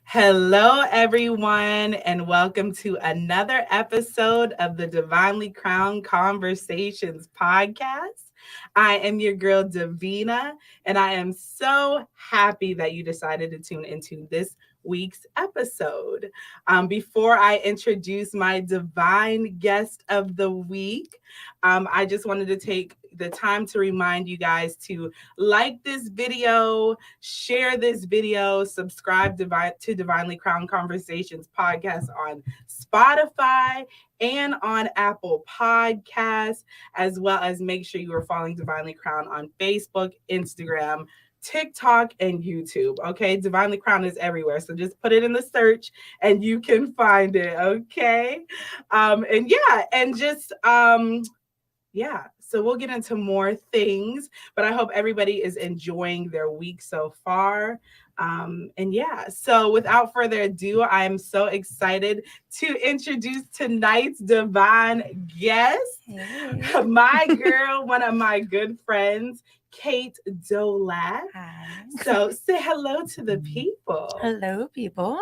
Hello, everyone, and welcome to another episode of the Divinely Crowned Conversations podcast. I am your girl, Davina, and I am so happy that you decided to tune into this week's episode. Before I introduce my divine guest of the week, I just wanted to take the time to remind you guys to like this video, share this video, subscribe to Divinely Crowned Conversations podcast on Spotify and on Apple Podcasts, as well as make sure you are following Divinely Crowned on Facebook, Instagram, TikTok, and YouTube. Okay, Divinely Crowned is everywhere, so just put it in the search and you can find it. Okay, so we'll get into more things, but I hope everybody is enjoying their week so far. So without further ado, I am so excited to introduce tonight's divine guest, my girl, one of my good friends, Kait Dolac. Hi. So say hello to the people. Hello, people.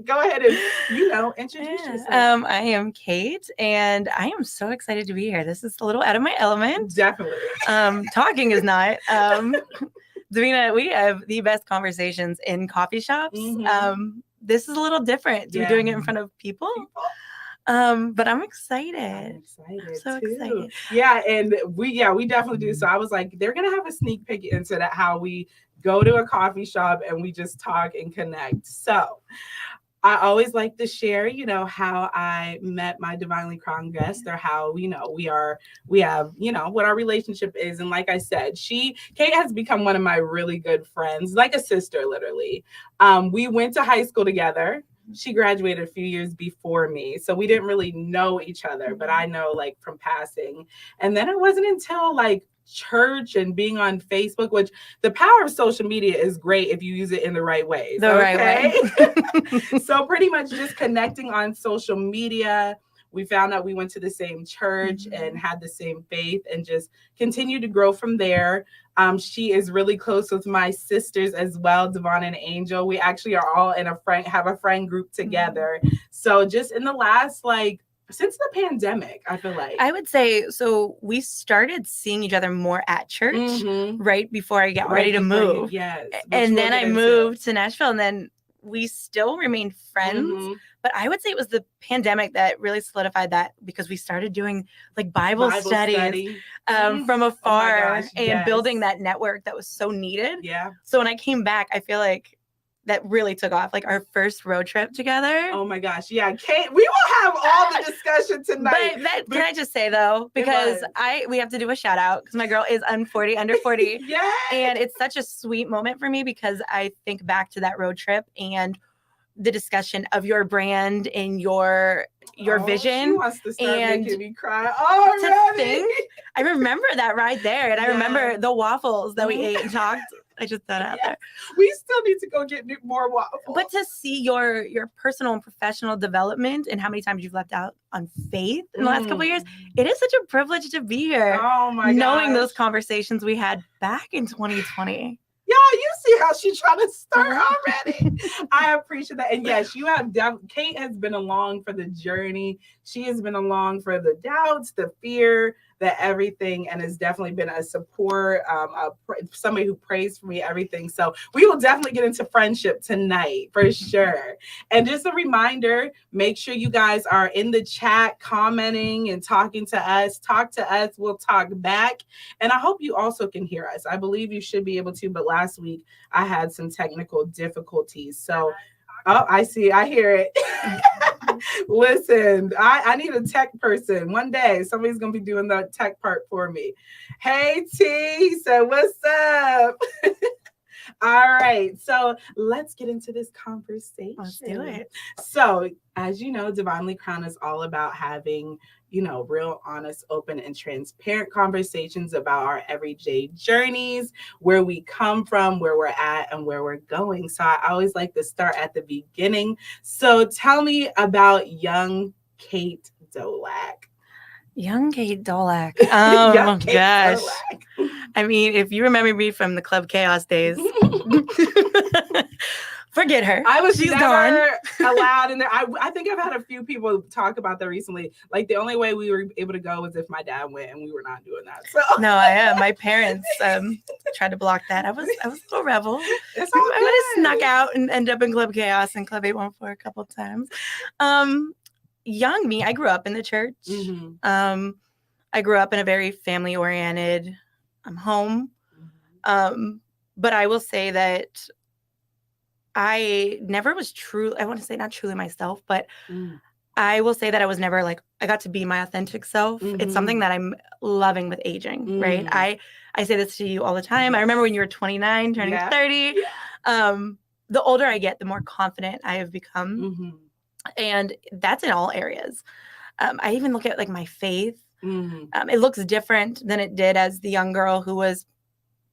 Go ahead and, introduce yourself. I am Kait, and I am so excited to be here. This is a little out of my element. Definitely. Talking is not. Davina, we have the best conversations in coffee shops. Mhm. This is a little different. We're doing it in front of people. But I'm excited. I'm so too. excited. Yeah, and we definitely do. So I was like, they're gonna have a sneak peek into that, how we go to a coffee shop and we just talk and connect. So I always like to share, how I met my Divinely Crowned guest, or how we have, what our relationship is. And like I said, Kait has become one of my really good friends, like a sister, literally. We went to high school together. She graduated a few years before me, so we didn't really know each other, but I know from passing. And then it wasn't until church and being on Facebook, which the power of social media is great if you use it in the right ways. Right way. So pretty much just connecting on social media. We found out we went to the same church and had the same faith, and just continued to grow from there. She is really close with my sisters as well, Devon and Angel. We actually are all have a friend group together. So just in the last, since the pandemic, I feel like. I would say, so we started seeing each other more at church right before I got ready to move. Yes. And then I moved to Nashville, and then we still remained friends. But I would say it was the pandemic that really solidified that, because we started doing Bible studies from afar and building that network that was so needed. Yeah. So when I came back, I feel like that really took off, our first road trip together. Oh my gosh. Yeah. Kait, we will have all the discussion tonight. But can I just say though, because we have to do a shout out, because my girl is under 40. Yeah. And it's such a sweet moment for me, because I think back to that road trip and the discussion of your brand and your vision. She wants to start making me cry. I remember that right there. And I remember the waffles that we ate and talked. I just thought out there. We still need to go get more waffles. But to see your personal and professional development, and how many times you've left out on faith in the last couple of years, it is such a privilege to be here. Oh my God. Knowing those conversations we had back in 2020. Y'all, you see how she's trying to start already. I appreciate that. And yes, you have Kait has been along for the journey. She has been along for the doubts, the fear, the everything, and has definitely been a support, somebody who prays for me, everything. So we will definitely get into friendship tonight for sure. And just a reminder, make sure you guys are in the chat, commenting and talking to us. Talk to us, we'll talk back. And I hope you also can hear us. I believe you should be able to, but last week I had some technical difficulties. So, I see, I hear it. Listen, I need a tech person. One day, somebody's going to be doing the tech part for me. Hey, T, so what's up? All right, so let's get into this conversation. Let's do it. So, as you know, Divinely Crowned is all about having, real, honest, open, and transparent conversations about our everyday journeys, where we come from, where we're at, and where we're going. So I always like to start at the beginning. So tell me about young Kait Dolac. Young Kait Dolac. Oh, gosh. Dolac. I mean, if you remember me from the Club Chaos days, for Forget her. She's never allowed in there. I think I've had a few people talk about that recently. Like the only way we were able to go was if my dad went, and we were not doing that. So no, my parents tried to block that. I was a little rebel. It's all good. I would have snuck out and end up in Club Chaos and Club 814 a couple of times. Young me, I grew up in the church. Mm-hmm. I grew up in a very family-oriented home. But I will say that I never was true. I want to say not truly myself, but I will say that I was never like, I got to be my authentic self. Mm-hmm. It's something that I'm loving with aging, right? I say this to you all the time. Yes. I remember when you were 29, turning 30. Yeah. The older I get, the more confident I have become. Mm-hmm. And that's in all areas. I even look at like my faith. Mm-hmm. It looks different than it did as the young girl who was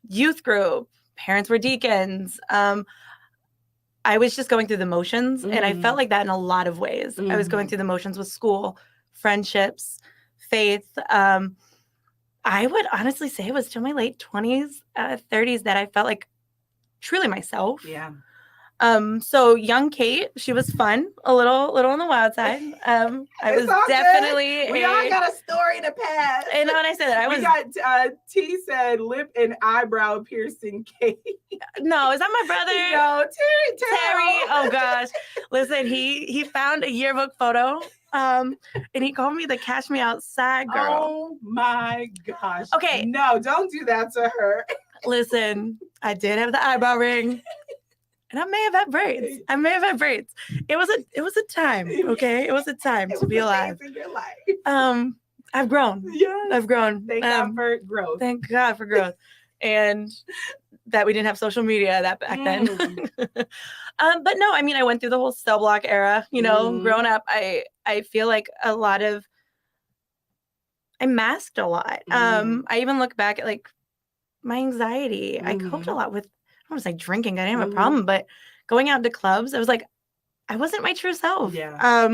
youth group. Parents were deacons. I was just going through the motions, and I felt like that in a lot of ways. I was going through the motions with school, friendships, faith. I would honestly say it was till my late 20s, 30s that I felt like truly myself. Yeah. So young Kate, she was fun, a little on the wild side. I was definitely we all got a story to pass. And when I said that, we got T said lip and eyebrow piercing Kate. No, is that my brother? No, Terry. Oh gosh. Listen, he found a yearbook photo. And he called me the Cash Me Outside girl. Oh my gosh. Okay. No, don't do that to her. Listen, I did have the eyebrow ring. And I may have had braids. It was a time, okay? It was a time to be alive. In your life. I've grown. Yes. I've grown. Thank God for growth. Thank God for growth. And that we didn't have social media back then. But no, I mean, I went through the whole cell block era, growing up. I feel like I masked a lot. I even look back at like my anxiety. I coped a lot with, I was like drinking. I didn't have a problem, but going out to clubs, I was like, I wasn't my true self. Yeah.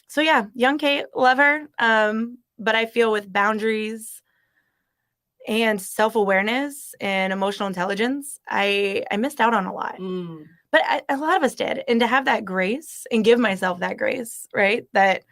So yeah, young Kate, love her. But I feel with boundaries and self-awareness and emotional intelligence, I missed out on a lot. But a lot of us did. And to have that grace and give myself that grace, right? That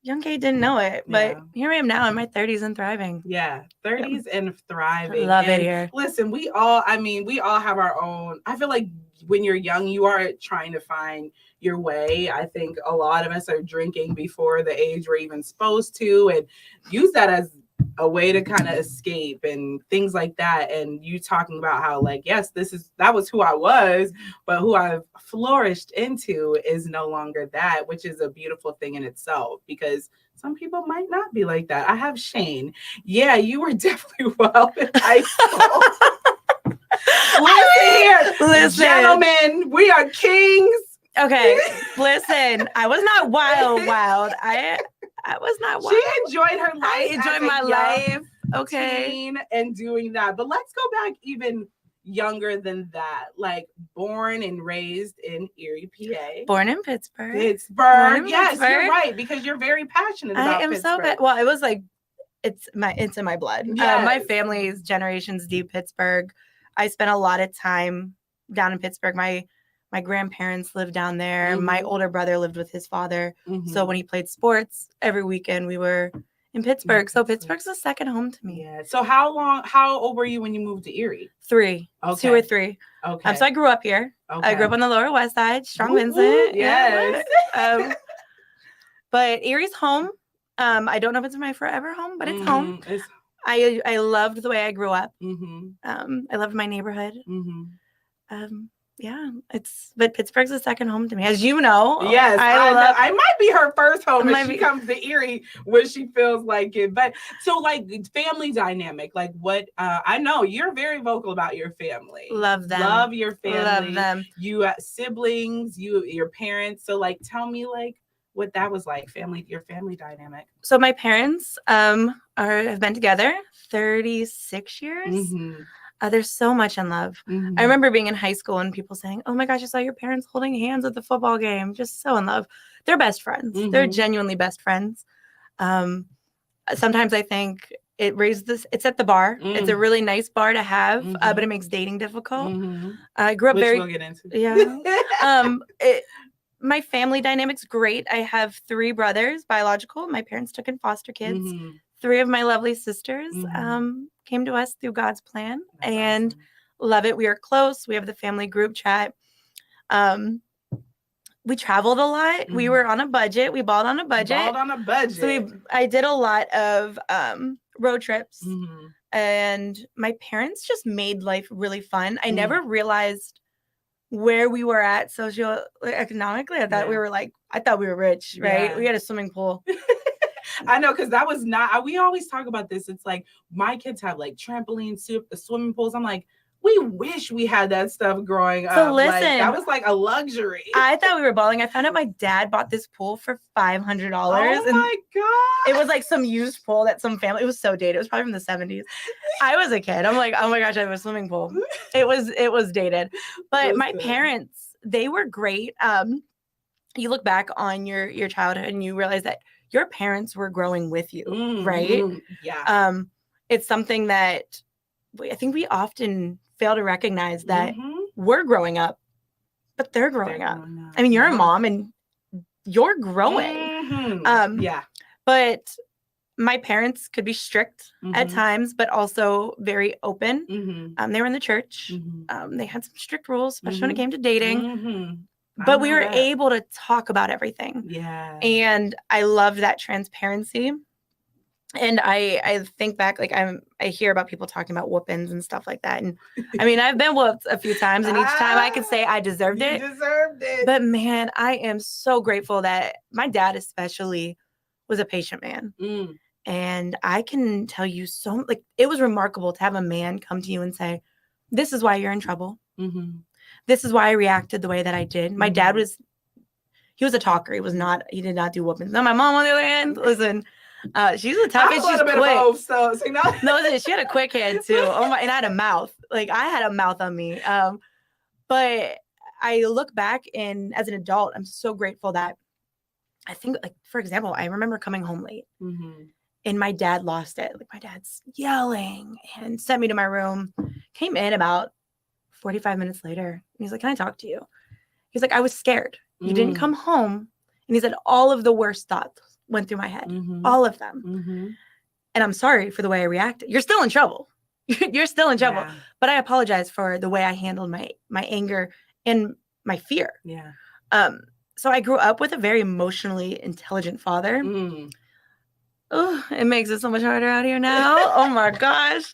young Kate didn't know it, but here I am now in my 30s and thriving. Yeah, 30s and thriving. I love it here. Listen, we all have our own. I feel like when you're young, you are trying to find your way. I think a lot of us are drinking before the age we're even supposed to, and use that as a way to kind of escape and things like that. And you talking about how like, yes, that was who I was, but who I've flourished into is no longer that, which is a beautiful thing in itself, because some people might not be like that. I have Shane. Yeah, you were definitely wild in high school. Listen, gentlemen, we are kings. Okay, listen, I was not wild. I was not wild. She enjoyed her life. I enjoyed my life. Okay. And doing that. But let's go back even younger than that. Like born and raised in Erie, PA. Born in Pittsburgh. Yes, you're right. Because you're very passionate about I am Pittsburgh. So well, it was like, it's in my blood. Yes. My family's generations deep Pittsburgh. I spent a lot of time down in Pittsburgh. My grandparents lived down there. My older brother lived with his father. So when he played sports, every weekend we were in Pittsburgh. So Pittsburgh's a second home to me. Yeah. So how old were you when you moved to Erie? 3. Okay. 2 or 3. Okay. So I grew up here. Okay. I grew up on the Lower West Side, Strong Vincent. Yes. But Erie's home. I don't know if it's my forever home, but it's home. I loved the way I grew up. I loved my neighborhood. Yeah, but Pittsburgh's a second home to me, as you know. Yes, I might be her first home if she comes to Erie when she feels like it. But so, like, family dynamic, like what? I know you're very vocal about your family. Love them. Love your family. Love them. You siblings, your parents. So, like, tell me, like, what that was like, your family dynamic. So my parents have been together 36 years. There's so much in love. I remember being in high school and people saying, oh my gosh, I saw your parents holding hands at the football game. Just so in love. They're best friends. They're genuinely best friends. Sometimes I think it's at the bar. It's a really nice bar to have, but it makes dating difficult. I grew up Which we'll get into. Yeah. My family dynamic's great. I have 3 brothers, biological. My parents took in foster kids. 3 of my lovely sisters came to us through God's plan. That's and awesome. Love it. We are close. We have the family group chat. We traveled a lot. We were on a budget. We balled on a budget. So I did a lot of road trips. And my parents just made life really fun. I never realized where we were at socioeconomically. I thought I thought we were rich, right? Yeah. We had a swimming pool. I know, because that was not, we always talk about this. It's like, my kids have like trampolines, swimming pools. I'm like, we wish we had that stuff growing up. So listen, that was like a luxury. I thought we were balling. I found out my dad bought this pool for $500. Oh my God. It was like some used pool that some family, it was so dated. It was probably from the 70s. I was a kid. I'm like, oh my gosh, I have a swimming pool. It was dated. But my parents, they were great. You look back on your childhood and you realize that your parents were growing with you, right? Yeah. It's something that I think we often fail to recognize that we're growing up, but they're growing up. I mean, you're a mom and you're growing. Yeah. But my parents could be strict at times, but also very open. They were in the church. They had some strict rules, especially when it came to dating. But we were able to talk about everything. Yeah. And I loved that transparency. And I think back, like I hear about people talking about whoopings and stuff like that. And I mean, I've been whooped a few times, and each time I could say I deserved it. You deserved it. But man, I am so grateful that my dad especially was a patient man. And I can tell you it was remarkable to have a man come to you and say, this is why you're in trouble. This is why I reacted the way that I did. My dad he was a talker. He did not do whoopings. Now my mom, on the other hand, listen, she's the toughest. She's quick. Both, so no, she had a quick hand too. Oh my! And I had a mouth. Like I had a mouth on me. But I look back, and as an adult, I'm so grateful that I think, like for example, I remember coming home late, and my dad lost it. Like my dad's yelling and sent me to my room. Came in about 45 minutes later, and he's like, "Can I talk to you?" He's like, "I was scared. You didn't come home," and he said all of the worst thoughts went through my head, all of them. And I'm sorry for the way I reacted. You're still in trouble. You're still in trouble. Yeah. But I apologize for the way I handled my anger and my fear. Yeah. So I grew up with a very emotionally intelligent father. Oh, it makes it so much harder out here now. Oh my gosh.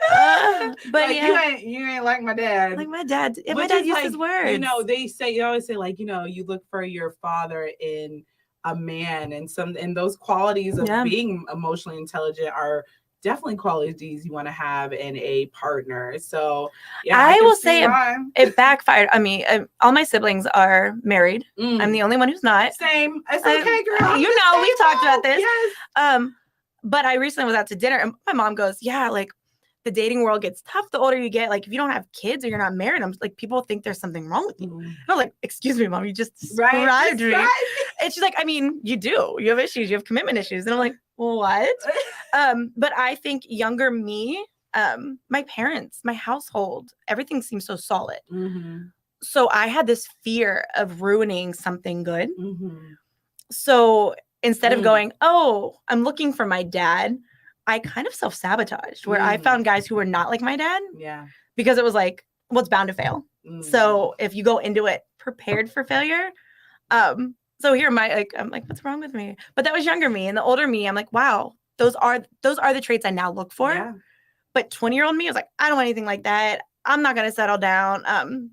But like, yeah, you ain't like my dad. Like my dad. If my dad used his words. You know, you always say like, you know, you look for your father in a man, and those qualities of being emotionally intelligent are definitely qualities you want to have in a partner. So yeah, I will say it backfired. I mean, all my siblings are married. I'm the only one who's not. Same. It's okay, girl. You know, we've talked about this. Yes. But I recently was out to dinner, and my mom goes, "Yeah, like the dating world gets tough the older you get. Like if you don't have kids or you're not married, I'm like, people think there's something wrong with you." And I was like, "Excuse me, mom, you just described me." And she's like, "I mean, you do. You have issues. You have commitment issues." And I'm like, "Well, what?" But I think younger me, my parents, my household, everything seems so solid. So I had this fear of ruining something good. So instead of going, "Oh, I'm looking for my dad," I kind of self-sabotaged where I found guys who were not like my dad. Yeah. Because it was like, well, it's bound to fail. So if you go into it prepared for failure, so here I'm like, what's wrong with me? But that was younger me, and the older me, I'm like, wow, those are the traits I now look for. Yeah. But 20-year-old me was like, I don't want anything like that. I'm not gonna settle down.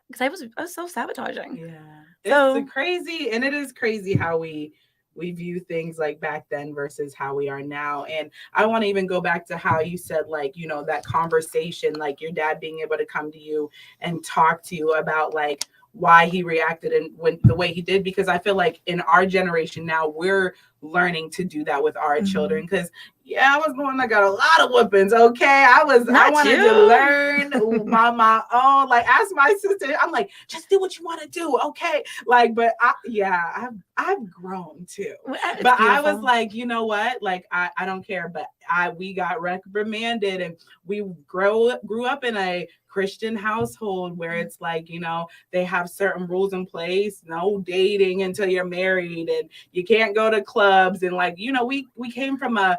Because I was self-sabotaging. Yeah. So, it's crazy, and it is crazy how we view things like back then versus how we are now. And I want to even go back to how you said, like, you know, that conversation, like your dad being able to come to you and talk to you about like why he reacted and the way he did, because I feel like in our generation now, we're learning to do that with our children. Because Yeah, I got a lot of whoopings. Okay. I wanted to learn my own. Like, ask my sister. I'm like, just do what you want to do. Okay. Like, but I've grown too. It's but beautiful. I was like, you know what? Like, I don't care. But we got reprimanded, and we grew up in a Christian household where it's like, they have certain rules in place, no dating until you're married, and you can't go to clubs. And like, we came from a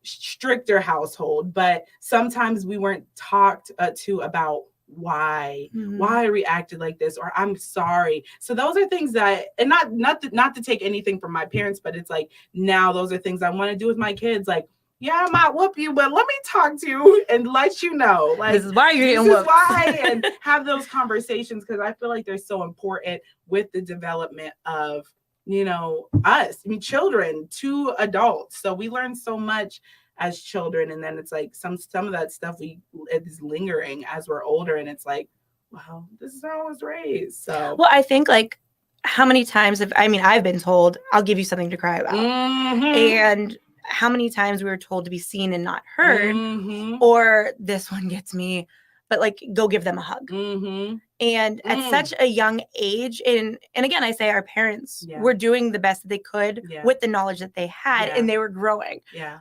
stricter household, but sometimes we weren't talked to about why I reacted like this, or I'm sorry. So those are things that, and not to take anything from my parents, but it's like, now those are things I want to do with my kids. Like, yeah, I might whoop you, but let me talk to you and let you know, like, this is why you're getting whooped. And have those conversations, because I feel like they're so important with the development of us. I mean, children to adults. So we learn so much as children, and then it's like some of that stuff is lingering as we're older, and it's like, wow, this is how I was raised. So, well, I think, like, how many times I've been told, I'll give you something to cry about, and how many times we were told to be seen and not heard, or this one gets me, but like, go give them a hug. And at such a young age, and again, I say our parents were doing the best that they could with the knowledge that they had, and they were growing. Yeah.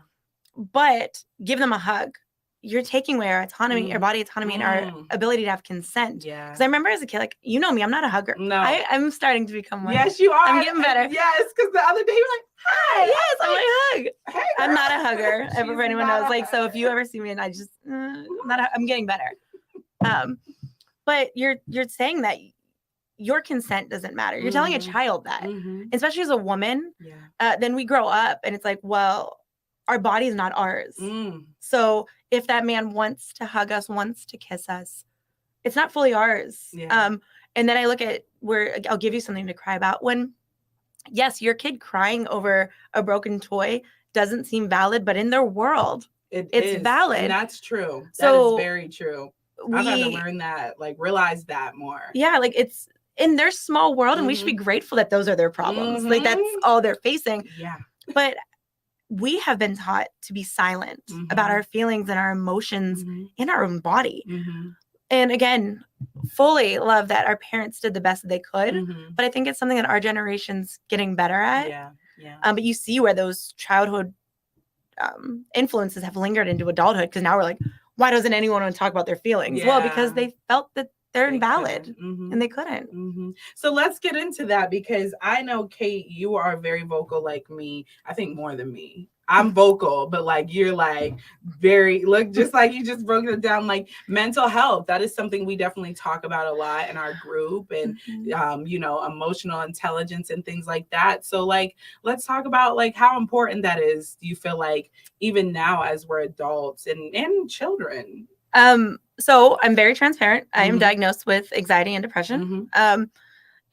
But give them a hug. You're taking away our autonomy, our body autonomy, and our ability to have consent. Yeah. Because I remember as a kid, like, me, I'm not a hugger. No. I'm starting to become one. Yes, you are. I'm getting better. Yes, because the other day you were like, hi. Yes, I'm like, hug. Hey, I'm not a hugger. If anyone knows. Like, so if you ever see me and I just, I'm getting better. But you're saying that your consent doesn't matter. You're telling a child that, especially as a woman. Yeah. Then we grow up and it's like, well, our body's not ours. So if that man wants to hug us, wants to kiss us, it's not fully ours. Yeah. And then I look at where I'll give you something to cry about, when, yes, your kid crying over a broken toy doesn't seem valid, but in their world, it's valid. And that's true. So that is very true. I've had to learn that, like, realize that more. Yeah, like, it's in their small world, and we should be grateful that those are their problems. Like, that's all they're facing. Yeah. But we have been taught to be silent about our feelings and our emotions in our own body. And again, fully love that our parents did the best that they could. But I think it's something that our generation's getting better at. Yeah. Yeah. But you see where those childhood influences have lingered into adulthood, because now we're like, why doesn't anyone want to talk about their feelings? Yeah. Well, because they felt that they're invalid and they couldn't. So let's get into that, because I know, Kate, you are very vocal like me. I think more than me. I'm vocal, but like, you're like just like you just broke it down, like mental health. That is something we definitely talk about a lot in our group, and emotional intelligence and things like that. So like, let's talk about like how important that is. Do you feel like even now as we're adults and children? So I'm very transparent. I am diagnosed with anxiety and depression.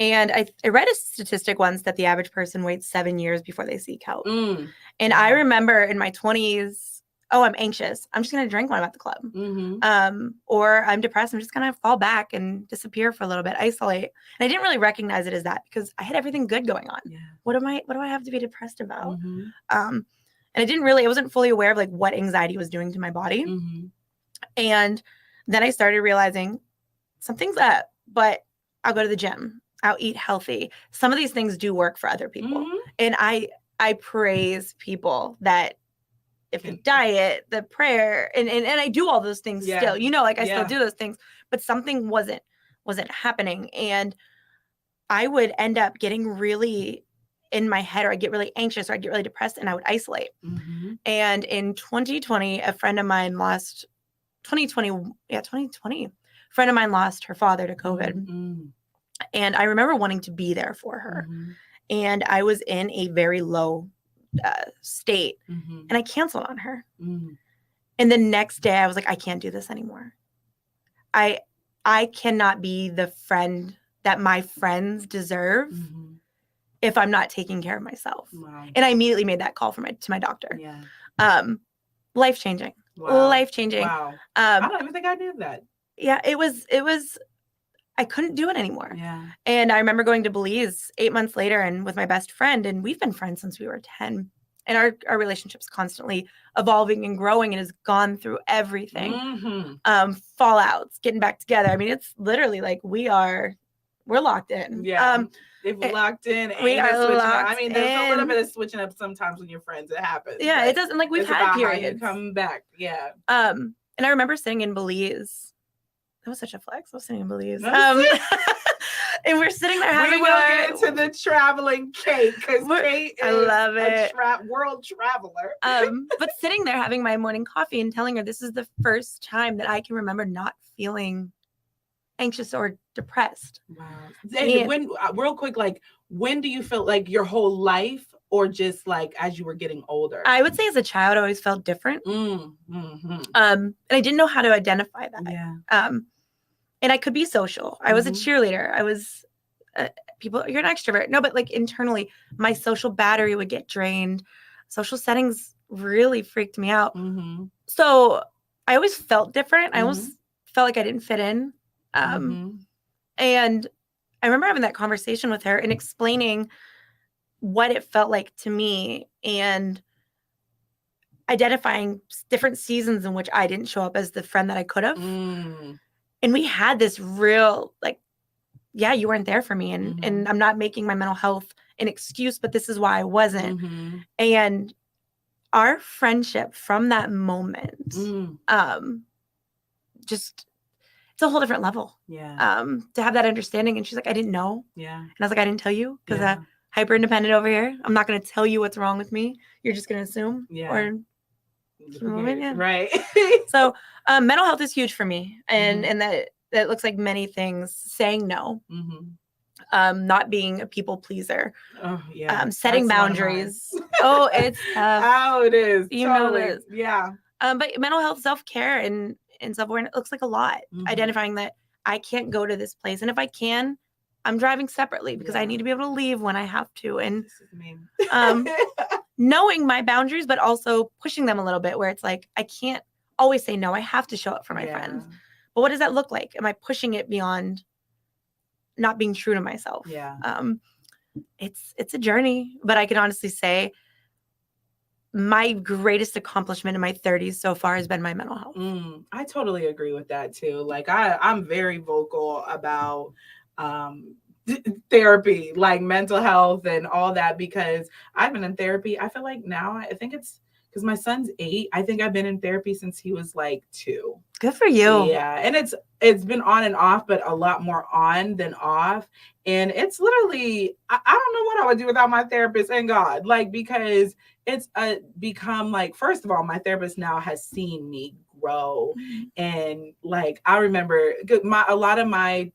And I read a statistic once that the average person waits 7 years before they seek help. And I remember in my 20s, I'm anxious, I'm just going to drink when I'm at the club. Or I'm depressed, I'm just going to fall back and disappear for a little bit, isolate. And I didn't really recognize it as that, because I had everything good going on. Yeah. What do I have to be depressed about? And I wasn't fully aware of like what anxiety was doing to my body. And then I started realizing something's up, but I'll go to the gym. I'll eat healthy. Some of these things do work for other people. And I praise people that, if the diet, the prayer, and I do all those things still, like I still do those things, but something wasn't happening. And I would end up getting really in my head, or I'd get really anxious, or I'd get really depressed, and I would isolate. And in 2020, a friend of mine lost 2020, friend of mine lost her father to COVID. And I remember wanting to be there for her. And I was in a very low state, and I canceled on her. And the next day I was like, I can't do this anymore. I cannot be the friend that my friends deserve if I'm not taking care of myself. Wow. And I immediately made that call to my doctor. Yeah. Life-changing. Wow. Life-changing. Wow. I don't even think I knew that. Yeah, it was I couldn't do it anymore. Yeah. And I remember going to Belize 8 months later, and with my best friend, and we've been friends since we were 10. and our relationship's constantly evolving and growing and has gone through everything. Fallouts, getting back together. I mean, it's literally like we're locked in. Yeah. If we're locked in, we are locked up. I mean, there's a little bit of switching up sometimes when you're friends. It happens. Yeah, it doesn't, like, we've had periods. How you come back. Yeah. And I remember sitting in Belize. That was such a flex. I was sitting in Belize. And we're sitting there having we will get into the traveling Kait, because Kait is love it. A world traveler. But sitting there having my morning coffee and telling her this is the first time that I can remember not feeling anxious or depressed. Wow. And when, real quick, like, when do you feel like your whole life, or just like as you were getting older? I would say as a child, I always felt different. And I didn't know how to identify that. Yeah. And I could be social. I was a cheerleader. I was people. You're an extrovert. No, but like internally, my social battery would get drained. Social settings really freaked me out. So I always felt different. I almost felt like I didn't fit in. And I remember having that conversation with her and explaining what it felt like to me and identifying different seasons in which I didn't show up as the friend that I could have. And we had this real, like, yeah, you weren't there for me. And I'm not making my mental health an excuse, but this is why I wasn't. And our friendship from that moment, just, it's a whole different level. Yeah. To have that understanding. And she's like, I didn't know. Yeah. And I was like, I didn't tell you because I'm hyper independent over here. I'm not going to tell you what's wrong with me. You're just going to assume. Yeah. Or right. So mental health is huge for me. And that looks like many things. Saying no. Not being a people pleaser. Oh yeah. Setting boundaries. Oh, it's tough. Oh, it is. You know this. Yeah. But mental health, self-care, and self-awareness looks like a lot. Identifying that I can't go to this place, and if I can, I'm driving separately because I need to be able to leave when I have to. And this is me. Knowing my boundaries, but also pushing them a little bit, where it's like I can't always say no. I have to show up for my friends. But what does that look like? Am I pushing it beyond not being true to myself? Yeah. It's a journey, but I can honestly say my greatest accomplishment in my 30s so far has been my mental health. I totally agree with that too. Like I'm very vocal about therapy, like mental health and all that, because I've been in therapy. I feel like now, I think it's because my son's 8. I think I've been in therapy since he was like 2. Good for you. Yeah. And it's been on and off, but a lot more on than off. And it's literally, I don't know what I would do without my therapist and God, like, because it's become like, first of all, my therapist now has seen me grow. And like, I remember a lot of my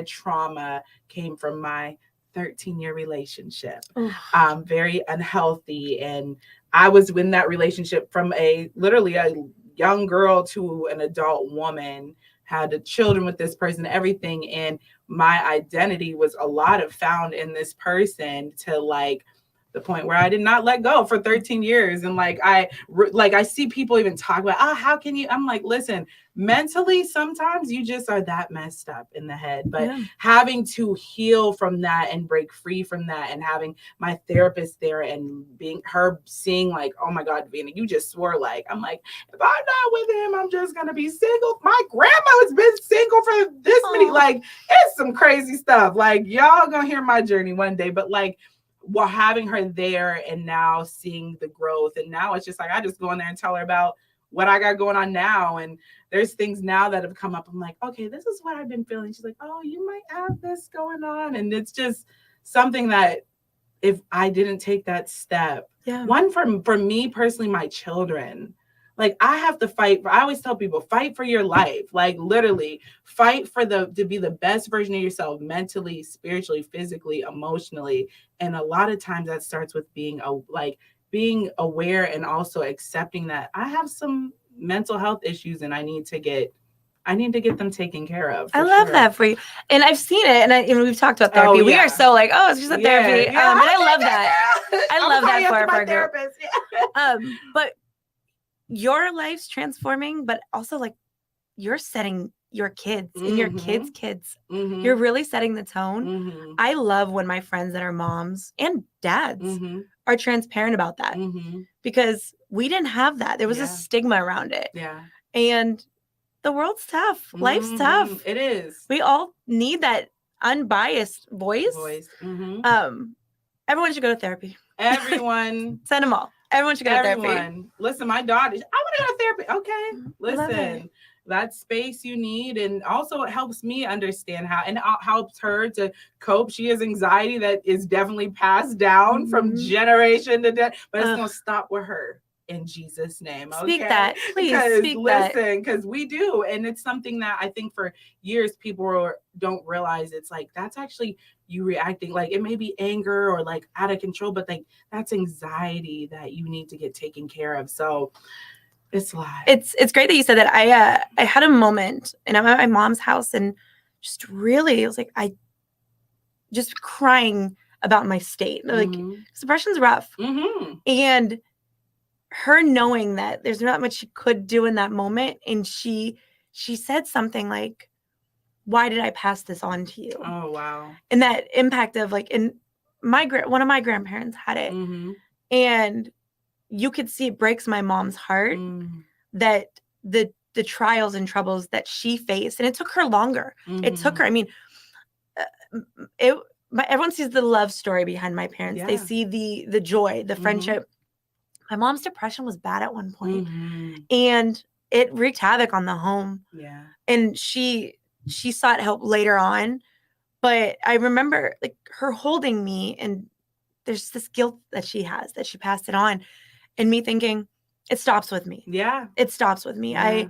trauma came from my 13-year relationship. Very unhealthy. And I was in that relationship from literally a young girl to an adult woman, had children with this person, everything. And my identity was a lot of found in this person, to like the point where I did not let go for 13 years. And like, I see people even talk about, how can you, I'm like, listen, mentally, sometimes you just are that messed up in the head, but having to heal from that and break free from that, and having my therapist there and seeing like, oh my God, Davina, you just swore, like, I'm like, if I'm not with him, I'm just going to be single. My grandma has been single for this many, like, it's some crazy stuff. Like, y'all gonna hear my journey one day, but like, while having her there and now seeing the growth, and now it's just like, I just go in there and tell her about what I got going on now. And there's things now that have come up. I'm like, okay, this is what I've been feeling. She's like, oh, you might have this going on. And it's just something that if I didn't take that step, one for me personally, my children, like I have to fight for, I always tell people, fight for your life. Like literally fight for to be the best version of yourself, mentally, spiritually, physically, emotionally. And a lot of times that starts with being aware and also accepting that I have some mental health issues and I need to get them taken care of. I love that for you. And I've seen it. And we've talked about therapy. We are so like, it's just a therapy. And I love that. I love that for our group. But your life's transforming, but also like you're setting your kids and your kids' kids. You're really setting the tone. I love when my friends that are moms and dads are transparent about that because we didn't have that. There was a stigma around it. Yeah. And the world's tough. Life's tough. It is. We all need that unbiased voice. Everyone should go to therapy. Everyone. Send them all. Everyone should go to therapy. Listen, my daughter, I want to go to therapy. Okay. Listen, that space you need. And also it helps me understand how, and it helps her to cope. She has anxiety that is definitely passed down from generation to generation, but it's going to stop with her. In Jesus' name. Okay? Speak that. Please speak that. Listen, because we do. And it's something that I think for years people don't realize. It's like, that's actually you reacting. Like it may be anger or like out of control, but like that's anxiety that you need to get taken care of. So it's a lot. It's great that you said that. I had a moment and I'm at my mom's house and just really, it was like, I just crying about my state. Like depression's rough. And her knowing that there's not much she could do in that moment. And she said something like, why did I pass this on to you? Oh, wow. And that impact of like, and one of my grandparents had it. And you could see it breaks my mom's heart that the trials and troubles that she faced. And it took her longer. It took her, I mean, everyone sees the love story behind my parents. Yeah. They see the joy, the friendship. My mom's depression was bad at one point, and it wreaked havoc on the home. Yeah. And she sought help later on, but I remember like her holding me, and there's this guilt that she has that she passed it on, and me thinking it stops with me. Yeah. It stops with me. Yeah.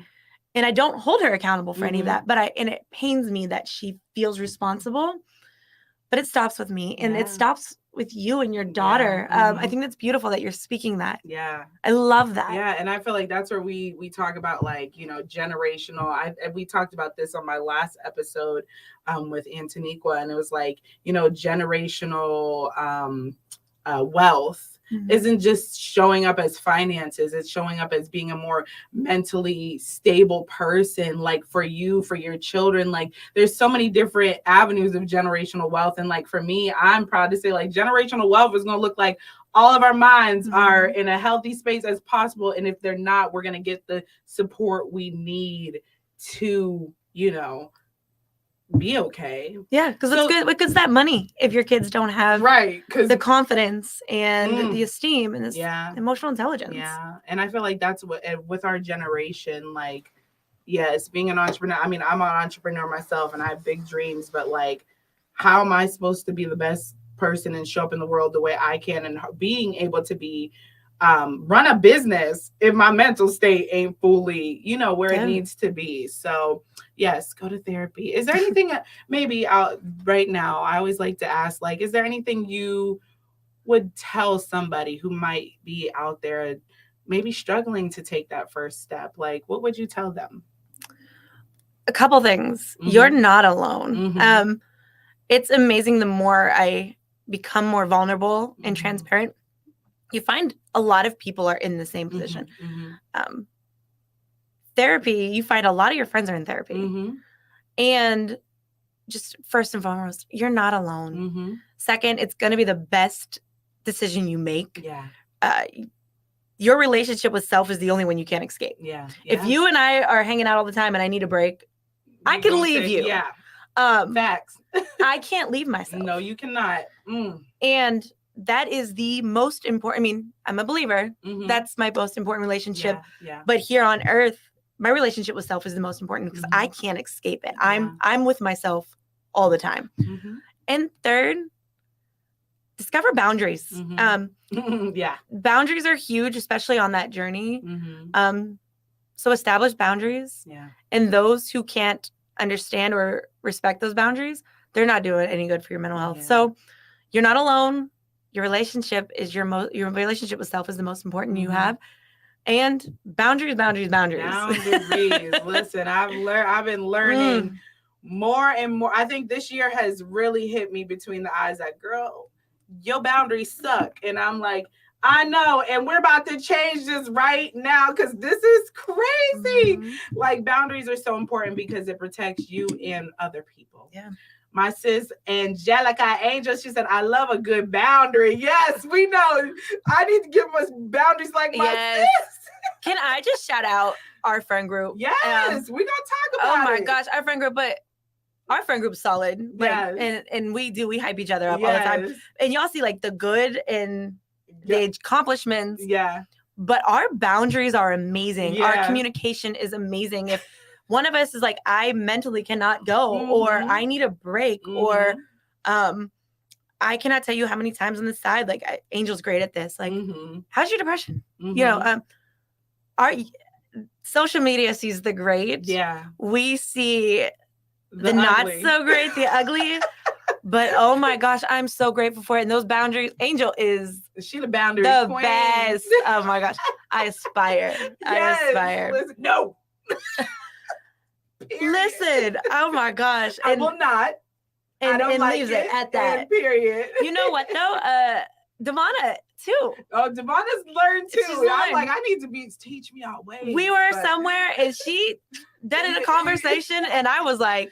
I don't hold her accountable for any of that, but it pains me that she feels responsible, but it stops with me, and it stops with you and your daughter. I think that's beautiful that you're speaking that. Yeah. I love that. Yeah. And I feel like that's where we talk about like, generational. We talked about this on my last episode with Antoniqua, and it was like, generational wealth isn't just showing up as finances. It's showing up as being a more mentally stable person, like for you, for your children. Like there's so many different avenues of generational wealth. And like for me, I'm proud to say like generational wealth is going to look like all of our minds are in a healthy space as possible. And if they're not, we're going to get the support we need to, be okay. Yeah, because it's good. Because that money, if your kids don't have the confidence and the esteem and this emotional intelligence. Yeah, and I feel like that's what with our generation, like, yes, being an entrepreneur. I mean, I'm an entrepreneur myself, and I have big dreams. But like, how am I supposed to be the best person and show up in the world the way I can, and being able to be run a business if my mental state ain't fully, where it needs to be. So yes, go to therapy. Is there anything maybe right now, I always like to ask, like, is there anything you would tell somebody who might be out there maybe struggling to take that first step? Like, what would you tell them? A couple things. You're not alone. It's amazing. The more I become more vulnerable and transparent, you find a lot of people are in the same position. Therapy, you find a lot of your friends are in therapy. And just first and foremost, you're not alone. Second, it's going to be the best decision you make. Yeah. Your relationship with self is the only one you can't escape. Yeah. If you and I are hanging out all the time and I need a break, I can leave you. Yeah. Facts. I can't leave myself. No, you cannot. And that is the most important. I mean, I'm a believer. That's my most important relationship. Yeah. But here on earth, my relationship with self is the most important because I can't escape it. I'm with myself all the time. And third, discover boundaries. Boundaries are huge, especially on that journey. So establish boundaries. Yeah. And those who can't understand or respect those boundaries, they're not doing any good for your mental health. Yeah. So you're not alone. Your relationship is your relationship with self is the most important you have. And boundaries. Boundaries. Listen, I've been learning more and more. I think this year has really hit me between the eyes that, girl, your boundaries suck. And I'm like, I know. And we're about to change this right now because this is crazy. Like, boundaries are so important because it protects you and other people. Yeah. My sis, Angelica Angel, she said, I love a good boundary. Yes, we know. I need to give us boundaries like my sis. Can I just shout out our friend group? Yes, we're going to talk about it. Oh my gosh, our friend group, but our friend group's solid. Like, and we hype each other up all the time. And y'all see like the good and the accomplishments. Yeah. But our boundaries are amazing. Yeah. Our communication is amazing. If one of us is like, I mentally cannot go, or I need a break, or I cannot tell you how many times on the side, like Angel's great at this. Like, how's your depression? You know, our social media sees the great. Yeah. We see the not so great, the ugly. But oh my gosh, I'm so grateful for it. And those boundaries, Angel is the boundary queen. Best. Oh my gosh, I aspire. Yes, I aspire. Listen, no. Listen, oh my gosh, I will not. And leaves it at that. And period. You know what though? Devana too. Oh, Devana's learned too. I'm like, I need to teach me our ways. We were somewhere and she did a conversation, and I was like,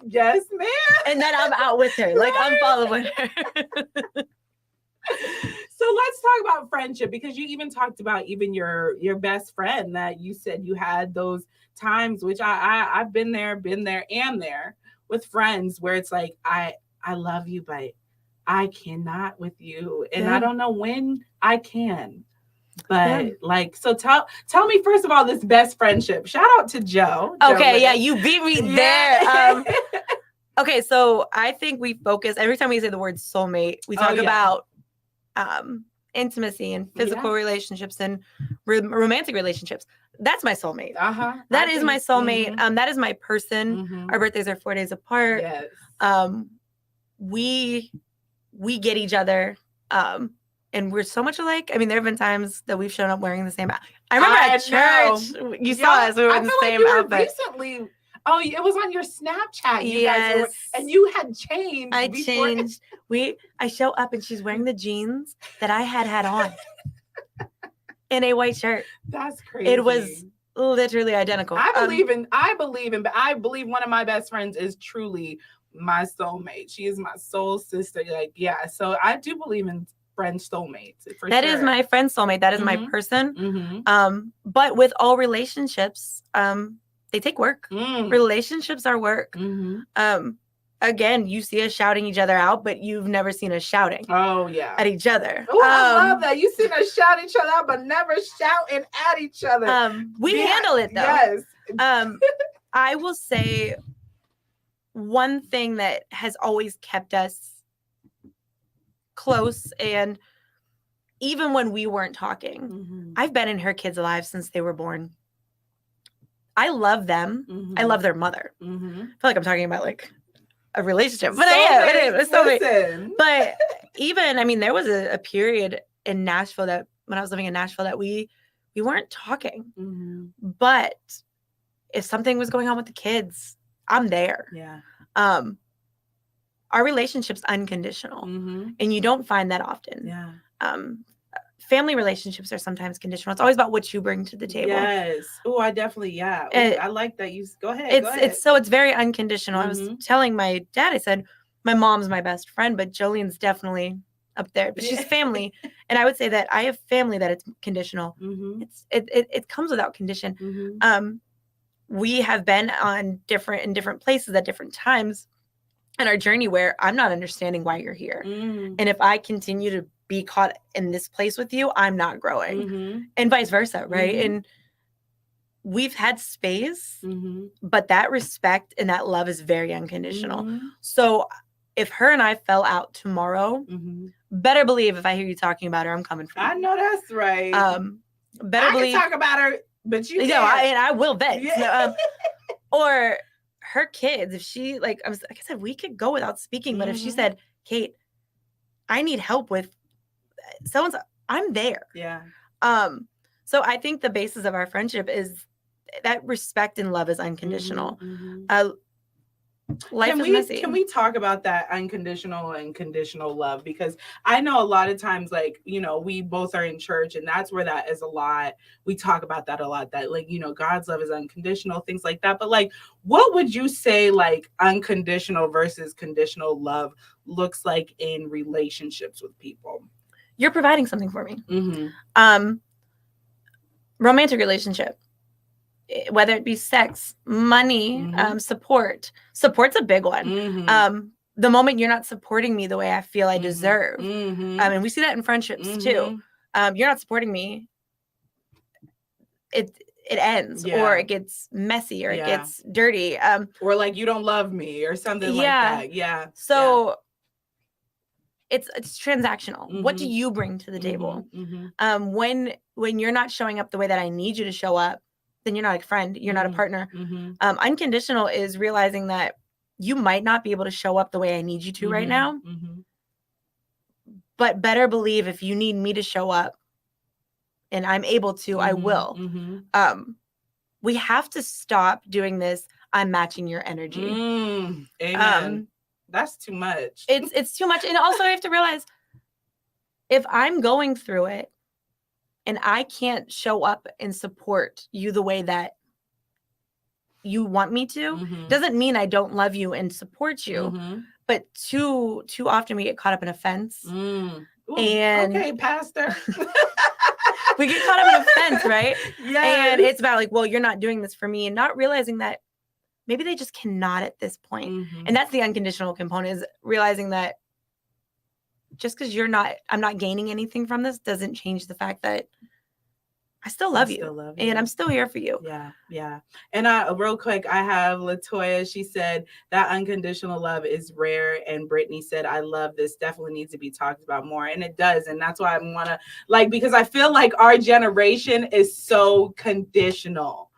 yes, ma'am. And then I'm out with her. Like, I'm following her. So let's talk about friendship, because you even talked about even your best friend that you said you had those times, which I've been there with friends where it's like, I love you, but I cannot with you. And I don't know when I can. But like, so tell me first of all, this best friendship. Shout out to Joe. Okay, yeah, you beat me there. Okay, so I think we focus every time we say the word soulmate, we talk about intimacy and physical relationships and romantic relationships. That's my soulmate. That is my soulmate. That is my person. Our birthdays are 4 days apart. Yes. We get each other. And we're so much alike. I mean, there have been times that we've shown up wearing the same outfit. I remember at church, you saw us. We were in the same outfit. Recently, it was on your Snapchat. You guys were, and you had changed. I changed. I show up and she's wearing the jeans that I had on in a white shirt. That's crazy. It was literally identical. I believe one of my best friends is truly my soulmate. She is my soul sister. Like, yeah. So I do believe in friend soulmates. That is my friend soulmate. That is my person. But with all relationships, they take work. Relationships are work. Again, you see us shouting each other out, but you've never seen us shouting. Oh yeah, at each other. Oh, I love that. You seen us shout each other out, but never shouting at each other. We handle it though. Yes. I will say one thing that has always kept us close, and even when we weren't talking, I've been in her kids' lives since they were born. I love them. I love their mother. I feel like I'm talking about like a relationship, but But even, I mean, there was a period in Nashville that when I was living in Nashville that we weren't talking, but if something was going on with the kids, I'm there. Yeah. Our relationship's unconditional, and you don't find that often. Yeah. Family relationships are sometimes conditional. It's always about what you bring to the table. Yes. Oh, I definitely, I like that. You go ahead. It's very unconditional. I was telling my dad, I said, my mom's my best friend, but Jolene's definitely up there, but she's family. And I would say that I have family that it's conditional. It comes without condition. We have been in different places at different times in our journey where I'm not understanding why you're here. And if I continue to be caught in this place with you, I'm not growing, and vice versa. Right. And we've had space, but that respect and that love is very unconditional. So if her and I fell out tomorrow, better believe if I hear you talking about her, I'm coming for you. I know that's right. Better believe I can talk about her, but you know, I will bet. Yeah. Or her kids, if she like I said, we could go without speaking, but if she said, Kate, I need help with so-and-so, I'm there. Yeah. So I think the basis of our friendship is that respect and love is unconditional. Life is messy. Can we talk about that unconditional and conditional love? Because I know a lot of times, like, you know, we both are in church, and that's where that is a lot. We talk about that a lot, that, like, you know, God's love is unconditional, things like that. But like, what would you say, like, unconditional versus conditional love looks like in relationships with people? You're providing something for me. Romantic relationship, whether it be sex, money, support. Support's a big one. The moment you're not supporting me the way I feel I deserve. And we see that in friendships too. You're not supporting me. It ends, or it gets messy, or it gets dirty. Or like, you don't love me, or something like that. Yeah. So it's transactional. What do you bring to the table? When you're not showing up the way that I need you to show up, then you're not a friend. You're not a partner. Unconditional is realizing that you might not be able to show up the way I need you to right now. But better believe, if you need me to show up and I'm able to, I will. We have to stop doing this. I'm matching your energy. Amen. That's too much. It's too much. And also, I have to realize, if I'm going through it and I can't show up and support you the way that you want me to, doesn't mean I don't love you and support you. But too often we get caught up in offense. Ooh, and okay, Pastor. We get caught up in offense, right? Yeah. And it's about like, well, you're not doing this for me, and not realizing that maybe they just cannot at this point. And that's the unconditional component, is realizing that just because I'm not gaining anything from this, doesn't change the fact that I still love you. And I'm still here for you. Yeah. And real quick, I have Latoya. She said that unconditional love is rare. And Brittany said, I love this. Definitely needs to be talked about more. And it does. And that's why I want to, like, because I feel like our generation is so conditional.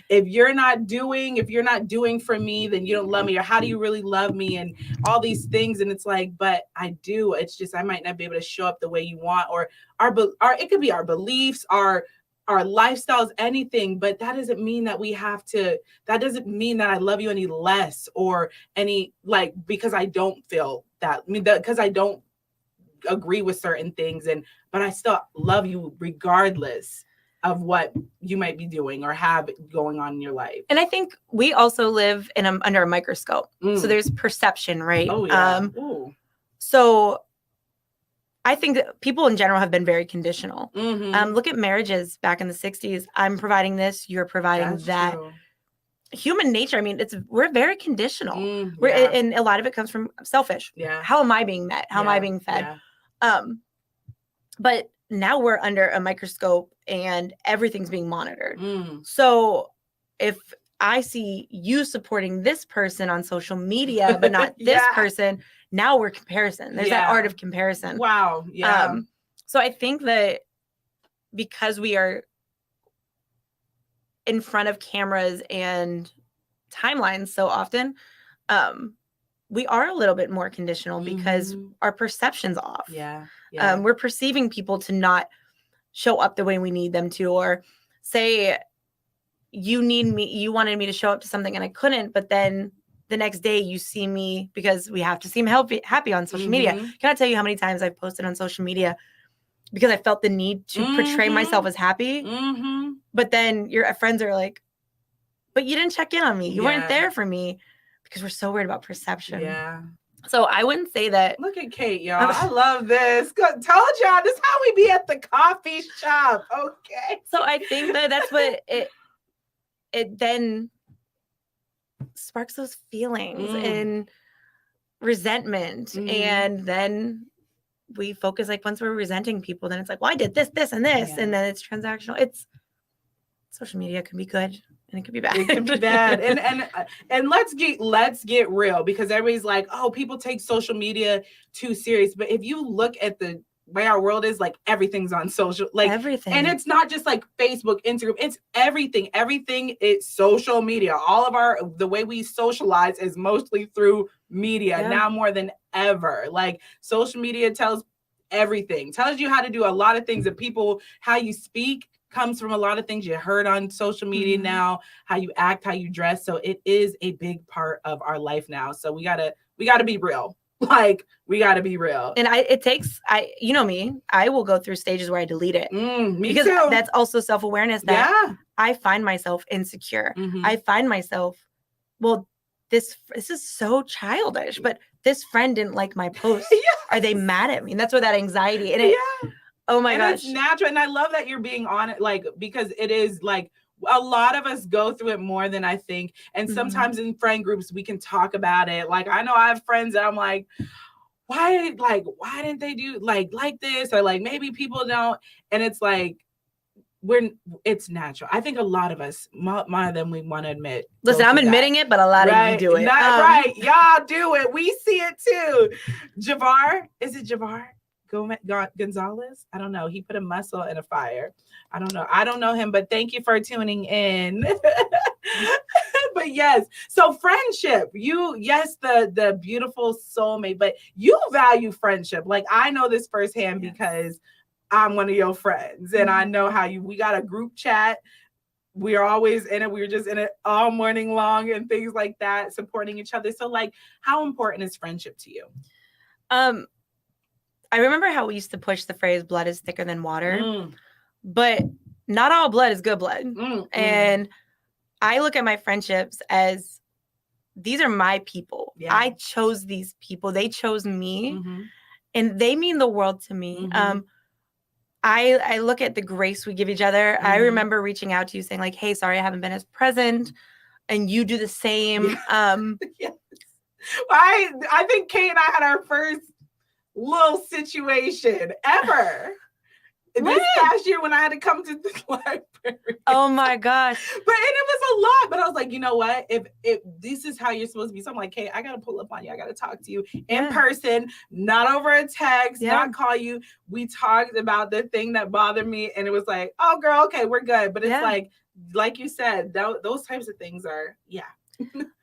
If you're not doing for me, then you don't love me. Or how do you really love me? And all these things. And it's like, but I do. It's just, I might not be able to show up the way you want, or it could be our beliefs, our lifestyles, anything. But that doesn't mean that that doesn't mean that I love you any less, or any, like, because I don't feel that, because I don't agree with certain things, but I still love you regardless of what you might be doing or have going on in your life. And I think we also live under a microscope. So there's perception, right? Oh, yeah. So I think that people in general have been very conditional. Look at marriages back in the 60s. I'm providing this, you're providing that. True. Human nature, I mean, we're very conditional. And a lot of it comes from selfish. How am I being met? How am I being fed? But now we're under a microscope and everything's being monitored. So if I see you supporting this person on social media, but not this person, now we're comparison. There's that art of comparison. Wow. Yeah. So I think that because we are in front of cameras and timelines so often, we are a little bit more conditional because our perception's off. We're perceiving people to not show up the way we need them to, or say you wanted me to show up to something and I couldn't, but then the next day you see me, because we have to seem happy on social media. Can I tell you how many times I've posted on social media because I felt the need to portray myself as happy? But then your friends are like, but you didn't check in on me. You weren't there for me, because we're so worried about perception. So I wouldn't say that. Look at Kate, y'all. I love this. Told y'all, this is how we be at the coffee shop. Okay. So I think that that's what it then sparks those feelings and resentment. And then we focus, like, once we're resenting people, then it's like, well, I did this, and this. And then it's transactional. Social media can be good. And it could be bad. It can be bad. And let's get real, because everybody's like, oh, people take social media too serious. But if you look at the way our world is, like, everything's on social, like everything. And it's not just like Facebook, Instagram, it's everything. Everything is social media. All of the way we socialize is mostly through media now more than ever. Like, social media tells everything, tells you how to do a lot of things, that people, how you speak comes from a lot of things you heard on social media now, how you act, how you dress. So it is a big part of our life now. So we gotta be real. Like, we got to be real. And you know me, I will go through stages where I delete it. Me because too. That's also self-awareness that I find myself insecure. I find myself, well, this is so childish, but this friend didn't like my post. Are they mad at me? And that's where that anxiety, oh my gosh. It's natural. And I love that you're being on it, like, because it is like, a lot of us go through it more than I think. And sometimes in friend groups, we can talk about it. Like, I know I have friends that I'm like, why didn't they do like this? Or like, maybe people don't. And it's like, it's natural. I think a lot of us, more than we want to admit. Listen, I'm admitting it, but a lot of you do it. Right. Y'all do it. We see it too. Javar, is it Javar Gonzalez? I don't know. He put a muscle in a fire. I don't know him, but thank you for tuning in. But yes, so friendship, the beautiful soulmate, but you value friendship. Like, I know this firsthand because I'm one of your friends, and I know how we got a group chat. We are always in it. We were just in it all morning long and things like that, supporting each other. So like, how important is friendship to you? I remember how we used to push the phrase blood is thicker than water, but not all blood is good blood. And I look at my friendships as, these are my people. I chose these people. They chose me, and they mean the world to me. I look at the grace we give each other. I remember reaching out to you saying like, hey, sorry, I haven't been as present. And you do the same. Yes. I think Kay and I had our first little situation ever. This past year when I had to come to the library. Oh my gosh. And it was a lot. But I was like, you know what? If this is how you're supposed to be. So I'm like, hey, I got to pull up on you. I got to talk to you in person, not over a text, not call you. We talked about the thing that bothered me. And it was like, oh, girl, okay, we're good. But it's like you said, those types of things are,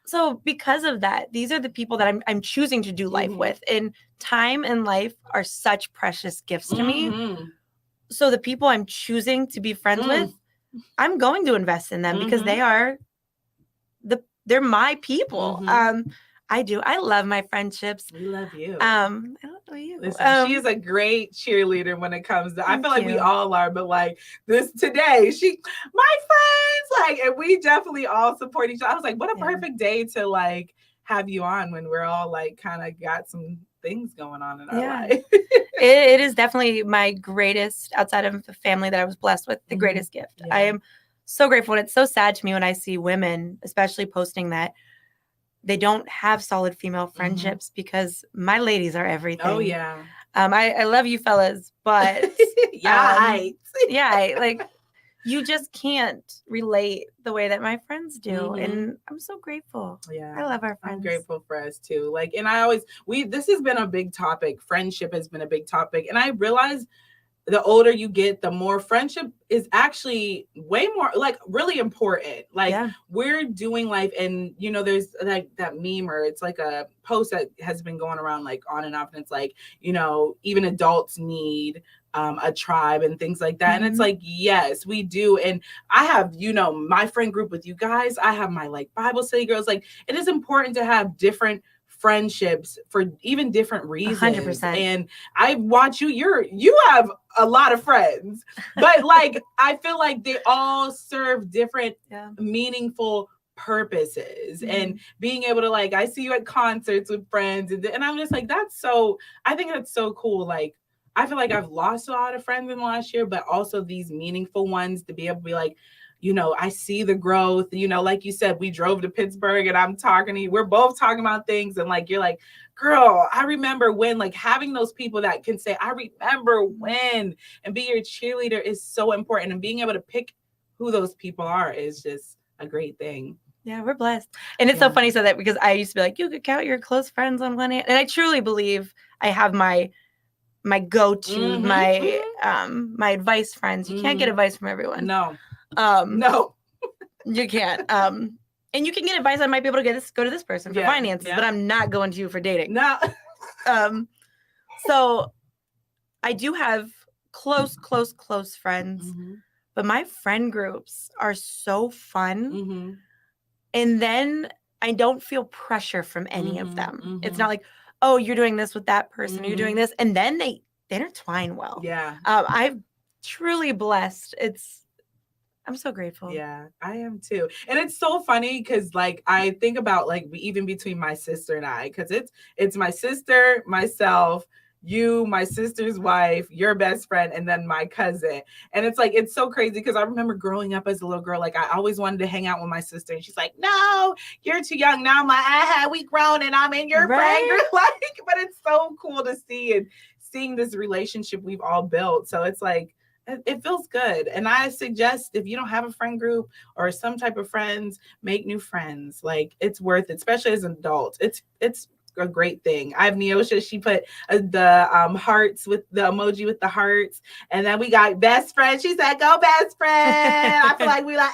So because of that, these are the people that I'm choosing to do life with. And time and life are such precious gifts to me. So the people I'm choosing to be friends with, I'm going to invest in them because they're my people. I do. I love my friendships. We love you. I love you. Listen, she is a great cheerleader when it comes to, I feel like we all are, but like this today, my friends, like, and we definitely all support each other. I was like, what a perfect day to like have you on when we're all like kind of got some things going on in our life. It is definitely my greatest, outside of the family that I was blessed with, the greatest gift. I am so grateful. And it's so sad to me when I see women, especially posting that they don't have solid female friendships because my ladies are everything. Oh, yeah. I love you fellas, but like you just can't relate the way that my friends do. And I'm so grateful. Yeah. I love our friends. I'm grateful for us too. Like, and this has been a big topic. Friendship has been a big topic. And I realized the older you get, the more friendship is actually way more like really important. Like we're doing life, and you know, there's like that meme or it's like a post that has been going around like on and off, and it's like, you know, even adults need a tribe and things like that. And it's like, yes, we do. And I have, you know, my friend group with you guys. I have my like Bible study girls. Like, it is important to have different friendships for even different reasons. 100%. And I watch you have a lot of friends, but like I feel like they all serve different meaningful purposes. And being able to like, I see you at concerts with friends, and I'm just like, I think that's so cool. Like, I feel like I've lost a lot of friends in the last year, but also these meaningful ones to be able to be like, you know, I see the growth, you know, like you said, we drove to Pittsburgh and I'm talking to you. We're both talking about things. And like, you're like, girl, I remember when, like having those people that can say, I remember when, and be your cheerleader is so important. And being able to pick who those people are is just a great thing. Yeah, we're blessed. And it's so funny so that because I used to be like, you could count your close friends on one hand. And I truly believe I have my go-to, my advice friends. You can't get advice from everyone. No. No, you can't. And you can get advice. I might be able to go to this person for finances, but I'm not going to you for dating. No. So I do have close friends, but my friend groups are so fun. Mm-hmm. And then I don't feel pressure from any of them. It's not like, oh, you're doing this with that person, you're doing this. And then they intertwine well. Yeah. I'm truly blessed. I'm so grateful. Yeah, I am too. And it's so funny because like I think about like even between my sister and I, because it's my sister, myself, you, my sister's wife, your best friend, and then my cousin. And it's like, it's so crazy because I remember growing up as a little girl, like I always wanted to hang out with my sister. And she's like, no, you're too young. Now I'm like, we grown and I'm in your friend group. Like, but it's so cool to see and seeing this relationship we've all built. So it's like, it feels good. And I suggest if you don't have a friend group or some type of friends, make new friends. Like it's worth it, especially as an adult. It's a great thing. I have Neosha. She put the hearts with the emoji with the hearts. And then we got best friend. She said, go best friend. I feel like we like,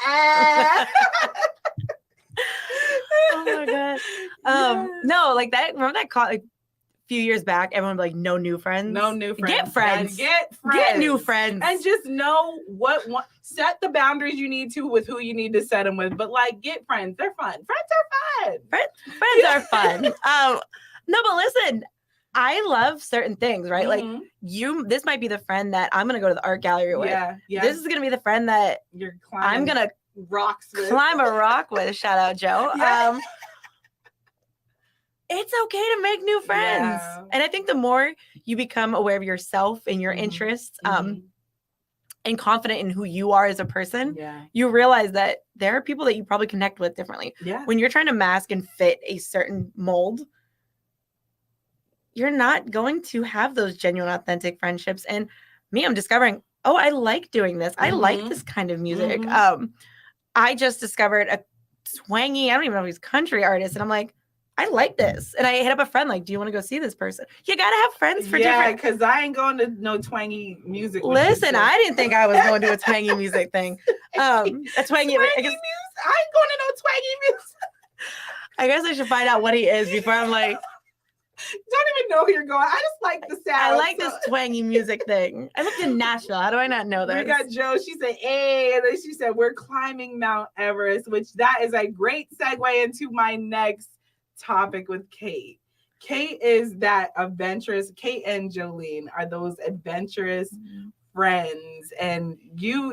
Oh my God. No, like that. Remember that call like few years back, everyone would be like, no new friends. No new friends. Get friends. Get friends. Get new friends. And just know set the boundaries you need to with who you need to set them with. But like, get friends. They're fun. Friends are fun. Friends are fun. No, but listen, I love certain things, right? Like this might be the friend that I'm going to go to the art gallery with. Yeah. This is going to be the friend that I'm going to climb a rock with. Shout out, Joe. Yeah. It's okay to make new friends. Yeah. And I think the more you become aware of yourself and your interests, and confident in who you are as a person, you realize that there are people that you probably connect with differently. Yeah. When you're trying to mask and fit a certain mold, you're not going to have those genuine, authentic friendships. And me, I'm discovering, oh, I like doing this. I like this kind of music. I just discovered a twangy, I don't even know if he's country artist. And I'm like, I like this. And I hit up a friend like, do you want to go see this person? You got to have friends for different. Yeah, because I ain't going to no twangy music. Listen, I didn't think I was going to a twangy music thing. A twangy music. I ain't going to no twangy music. I guess I should find out what he is before I'm like. Don't even know who you're going. I just like the sound. I like this twangy music thing. I lived in Nashville. How do I not know this? We got Joe. She said, hey. And then she said, we're climbing Mount Everest, which that is a great segue into my next topic with Kait. Kait is that adventurous. Kait and Jolene are those adventurous friends. And you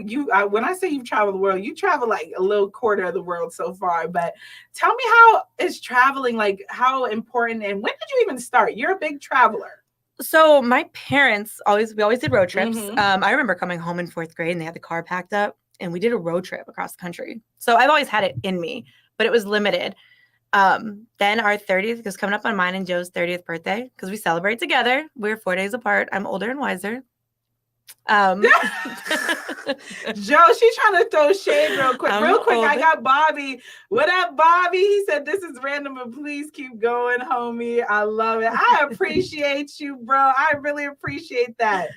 when I say you've traveled the world, you travel like a little quarter of the world so far. But tell me, how is traveling, like how important, and when did you even start? You're a big traveler. So my parents we always did road trips. I remember coming home in 4th grade and they had the car packed up and we did a road trip across the country. So I've always had it in me, but it was limited. Then our 30th was coming up on mine and Joe's 30th birthday because we celebrate together. We're 4 days apart. I'm older and wiser. Joe, she's trying to throw shade real quick. I got Bobby. What up, Bobby? He said, this is random, but please keep going, homie. I love it. I appreciate you, bro. I really appreciate that.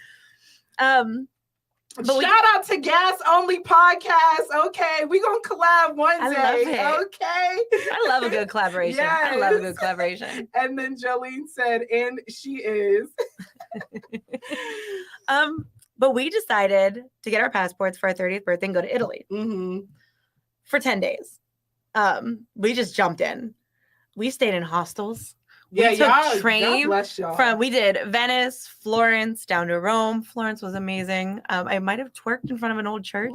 But shout out to Gas Only Podcast. Okay, we gonna collab one day. I love it. Okay, I love a good collaboration. Yes. I love a good collaboration. And then Jolene said, and she is. But we decided to get our passports for our 30th birthday and go to Italy for 10 days. We just jumped in. We stayed in hostels. We took train from, we did Venice, Florence, down to Rome. Florence was amazing. I might have twerked in front of an old church.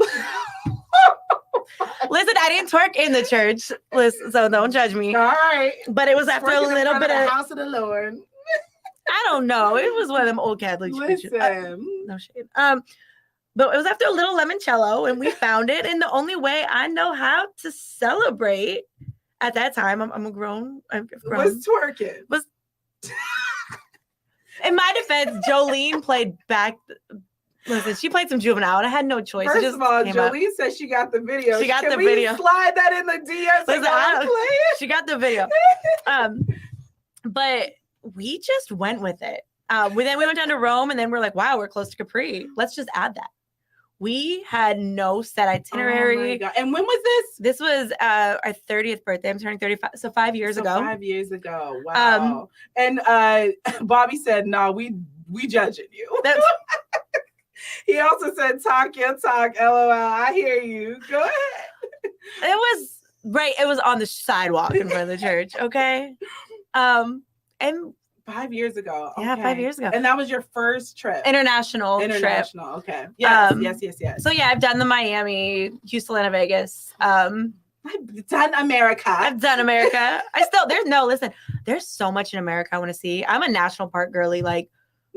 Listen, I didn't twerk in the church. Listen, so don't judge me. All right. But it was after a little bit of the house of the Lord. I don't know. It was one of them old Catholic churches. No shade. But it was after a little limoncello and we found it. And the only way I know how to celebrate at that time, I'm grown. Was twerking. In my defense, Jolene played back. Listen, she played some Juvenile, and I had no choice. First of all, Jolene said she got the video. She got the video. Slide that in the DMs. Listen, she got the video. But we just went with it. Then we went down to Rome, and then we're like, wow, we're close to Capri. Let's just add that. We had no set itinerary. Oh my God. And when was this? This was our 30th birthday. I'm turning 35. So 5 years ago. 5 years ago. Wow. And Bobby said, no, we judging you. He also said, talk your talk, LOL. I hear you. Go ahead. It was on the sidewalk in front of the church, okay? And 5 years ago. Yeah, okay. 5 years ago. And that was your first trip? International trip. Okay. Yes, yes. So yeah, I've done the Miami, Houston, Vegas. I've done America. Listen, there's so much in America I want to see. I'm a national park girly. Like,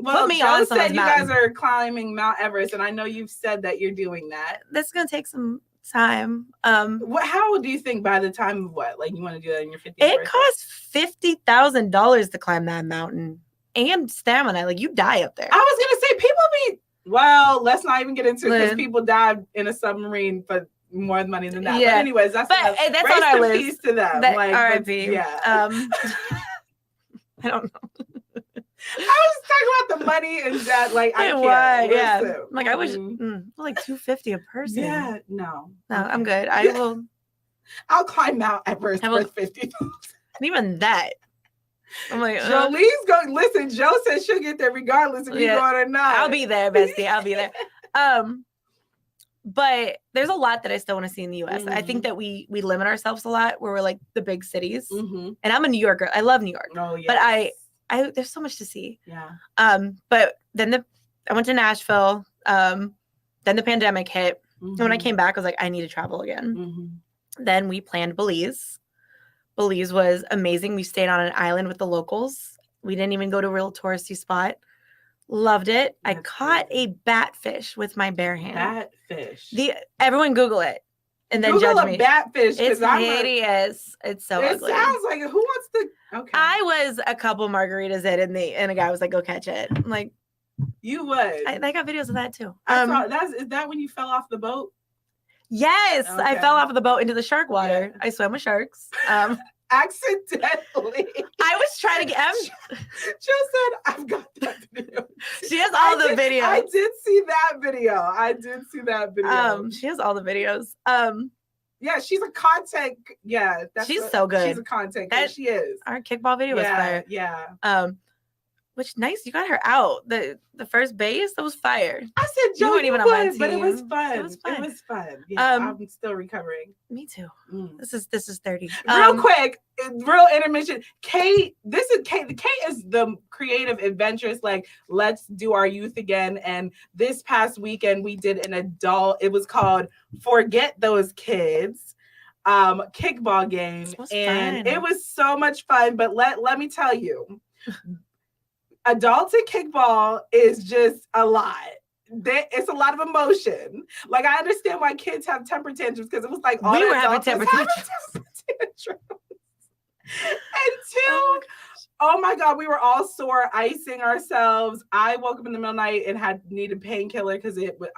put me on someone's mountain. You guys are climbing Mount Everest, and I know you've said that you're doing that. That's gonna take some time. How do you think by the time of what? Like, you want to do that in your 50th birthday? It costs $50,000 to climb that mountain and stamina. Like, you die up there. I was gonna say well, let's not even get into it because people died in a submarine for more money than that. Yeah. But anyways, that's on our list. Peace to them. R.I.P. Yeah. I don't know. I was talking about the money and that, like, I can't. Yeah. Like, I wish, like $250 a person. Yeah, no, I'm good. I'll climb Mount Everest for $50. Even that. I'm like, Jolie's going. Listen, Joe says she'll get there regardless if you're going or not. I'll be there, bestie. I'll be there. But there's a lot that I still want to see in the U.S. I think that we limit ourselves a lot where we're like the big cities. And I'm a New Yorker. I love New York. Oh, yes. But there's so much to see. Yeah. But then I went to Nashville. Then the pandemic hit. And when I came back, I was like, I need to travel again. Then we planned Belize. Belize was amazing. We stayed on an island with the locals. We didn't even go to a real touristy spot. Loved it. I caught a batfish with my bare hand. Batfish. Everyone Google it and then Google judge me. Batfish. It's hideous. It's so ugly. It sounds like who wants to? Okay. I was a couple margaritas in, and a guy was like, "Go catch it." I'm like, you would. I got videos of that too. Is that when you fell off the boat? Yes, okay. I fell off of the boat into the shark water. Yeah. I swam with sharks. Accidentally. I was trying to get Jill said, I've got that video. She has all the videos. I did see that video. She has all the videos. Yeah, she's a content. Yeah. She's so good. She's a content. She is. Our kickball video was fire. Yeah. Which nice, you got her out. The first base, that was fire. I said, Joe, you would, but it was fun. It was fun. Yeah, I'm still recovering. Me too. This is 30. Real quick, real intermission. Kait, Kait is the creative adventurous, like, let's do our youth again. And this past weekend, we did an adult, it was called Forget Those Kids kickball game. And it was so much fun. But let me tell you, adults in kickball is just a lot. It's a lot of emotion. Like, I understand why kids have temper tantrums because it was like all we were having temper tantrums. And two, oh my God, we were all sore, icing ourselves. I woke up in the middle of the night and needed painkiller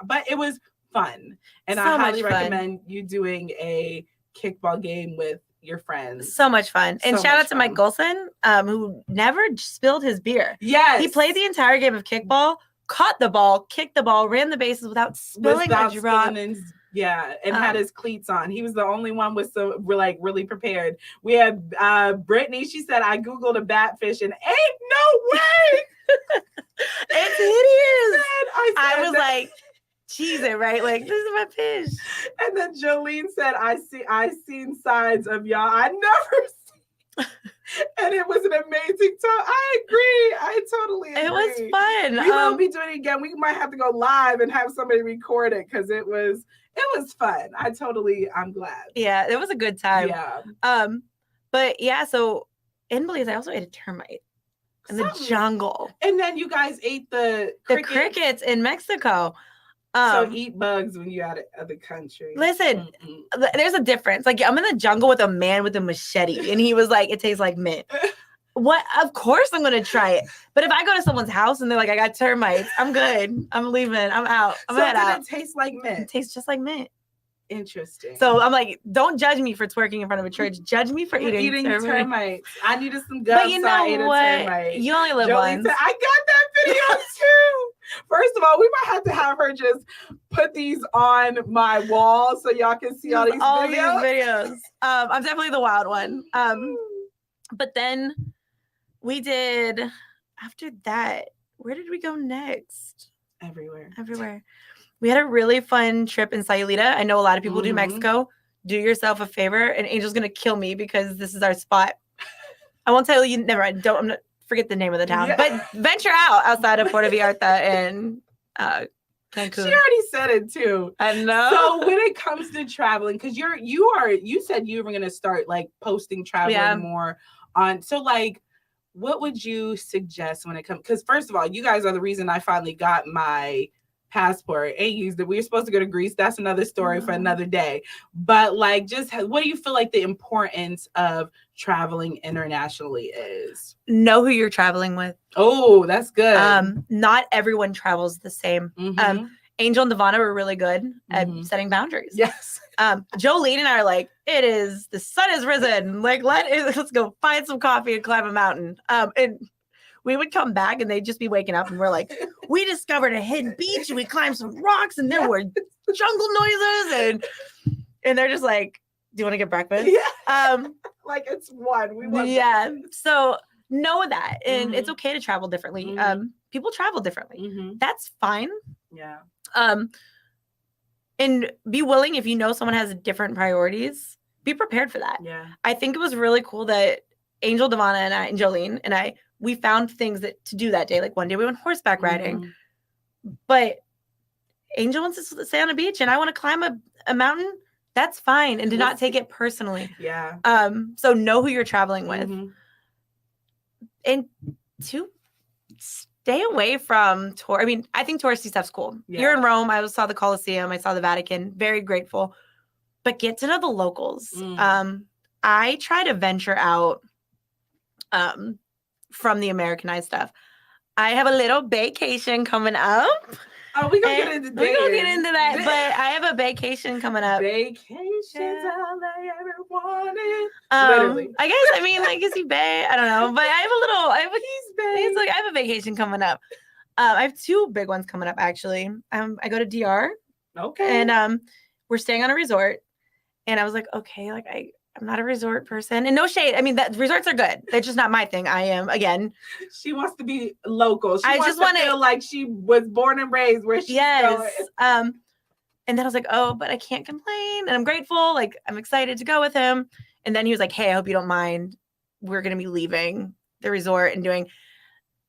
but it was fun. And I highly recommend you doing a kickball game with your friends. So much fun. And shout out to Mike Golson, who never spilled his beer. Yes. He played the entire game of kickball, caught the ball, kicked the ball, ran the bases without spilling a drop. And had his cleats on. He was the only one with really prepared. We had Brittany. She said, I Googled a batfish and ain't no way. It's hideous. I was like, cheese it, right? Like, this is my fish. And then Jolene said, I seen sides of y'all I never seen. And it was an amazing time. I agree. I totally agree. It was fun. We will be doing it again. We might have to go live and have somebody record it because it was fun. I'm glad. Yeah, it was a good time. Yeah. But yeah, so in Belize, I also ate a termite in the jungle. And then you guys ate the crickets in Mexico. So eat bugs when you're out of the country. Listen, there's a difference. Like, I'm in the jungle with a man with a machete, and he was like, "It tastes like mint." What? Of course, I'm gonna try it. But if I go to someone's house and they're like, "I got termites," I'm good. I'm leaving. I'm out. I'm out. It tastes like mint. It tastes just like mint. Interesting. So I'm like, don't judge me for twerking in front of a church. Judge me for eating termites. I needed some gum. But you know what? You only live once. Said, I got that video too. First of all, we might have to have her just put these on my wall so y'all can see all these videos. I'm definitely the wild one. But then we did, after that, where did we go next? Everywhere. We had a really fun trip in Sayulita. I know a lot of people do Mexico. Do yourself a favor, and Angel's gonna kill me because this is our spot. I won't tell you. Never. I'm not forget the name of the town, but venture out outside of Puerto Vallarta and Cancun. She already said it too. I know. So when it comes to traveling, because you said you were gonna start like posting traveling more on. So like, what would you suggest when it comes? Because first of all, you guys are the reason I finally got my passport and used it. We were supposed to go to Greece. That's another story for another day. But like, just what do you feel like the importance of traveling internationally is? Know who you're traveling with. Oh, that's good. Not everyone travels the same. Angel and Divana were really good at setting boundaries. Yes. Jolene and I are like, the sun has risen. Like, let's go find some coffee and climb a mountain. And we would come back and they'd just be waking up and we're like, we discovered a hidden beach and we climbed some rocks and there were jungle noises and they're just like, do you want to get breakfast? Yeah. Like it's one. We want So know that. And it's okay to travel differently. People travel differently. That's fine. Yeah. And be willing, if you know someone has different priorities, be prepared for that. Yeah. I think it was really cool that Angel, Divana, and I, and Jolene, and I, we found things to do that day. Like one day we went horseback riding, but Angel wants to stay on a beach and I want to climb a mountain. That's fine. And do not take it personally. Yeah. So know who you're traveling with. And two, stay away from tour. I mean, I think touristy stuff's cool. Yeah. You're in Rome. I saw the Colosseum. I saw the Vatican. Very grateful. But get to know the locals. I try to venture out from the Americanized stuff. I have a little vacation coming up. Oh, we're going to get into that. We're going to get into that. But I have a vacation coming up. Vacation's all I ever wanted. Literally. I guess, I mean, like, is he bae? I don't know. But I have a vacation coming up. I have two big ones coming up, actually. I go to DR. Okay. And we're staying on a resort. And I was like, okay, like, I'm not a resort person. And no shade. I mean, resorts are good. They're just not my thing. I am, again. She wants to be local. She wants to feel like she was born and raised where she's going. And then I was like, oh, but I can't complain. And I'm grateful. Like, I'm excited to go with him. And then he was like, hey, I hope you don't mind. We're going to be leaving the resort and doing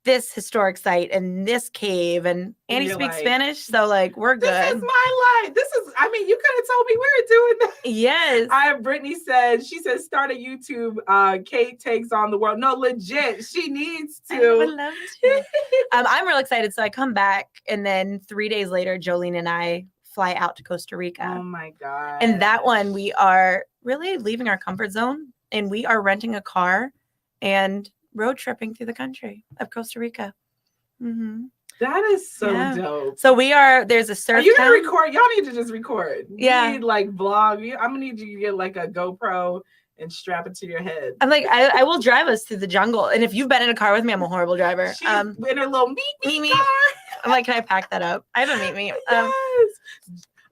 this historic site and this cave. And he speaks Spanish. So, like, we're good. This is my life. You could have told me we were doing that. Yes. Brittany said, start a YouTube. Kait takes on the world. No, legit. She needs to. I would love to. I'm real excited. So I come back and then 3 days later, Jolene and I fly out to Costa Rica. Oh my God. And that one, we are really leaving our comfort zone and we are renting a car and road tripping through the country of Costa Rica. That is so dope. So there's a surf. Are you gonna record? Y'all need to just record. Yeah. You need like vlog. I'm gonna need you to get like a GoPro and strap it to your head. I'm like, I will drive us through the jungle. And if you've been in a car with me, I'm a horrible driver. She's in her little meet car. I'm like, can I pack that up? I have a meet. Yes.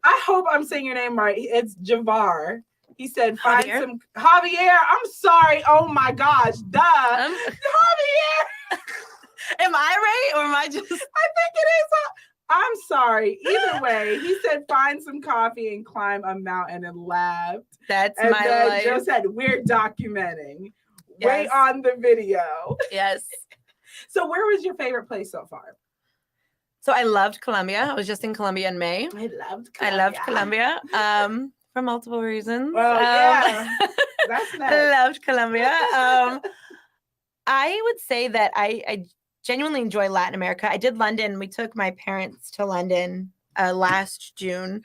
I hope I'm saying your name right. It's Javar. He said, find some Javier. I'm sorry. Oh my gosh. Duh. Javier. Am I right? Or am I just? I think it is. I'm sorry. Either way, he said, find some coffee and climb a mountain and laughed. That's my life. Joe said, we're documenting. Yes. Wait on the video. Yes. So where was your favorite place so far? So I loved Colombia. I was just in Colombia in May. I loved Colombia. For multiple reasons. Well, yeah. That's nice. I loved Colombia. I would say that I genuinely enjoy Latin America. I did London. We took my parents to London last June,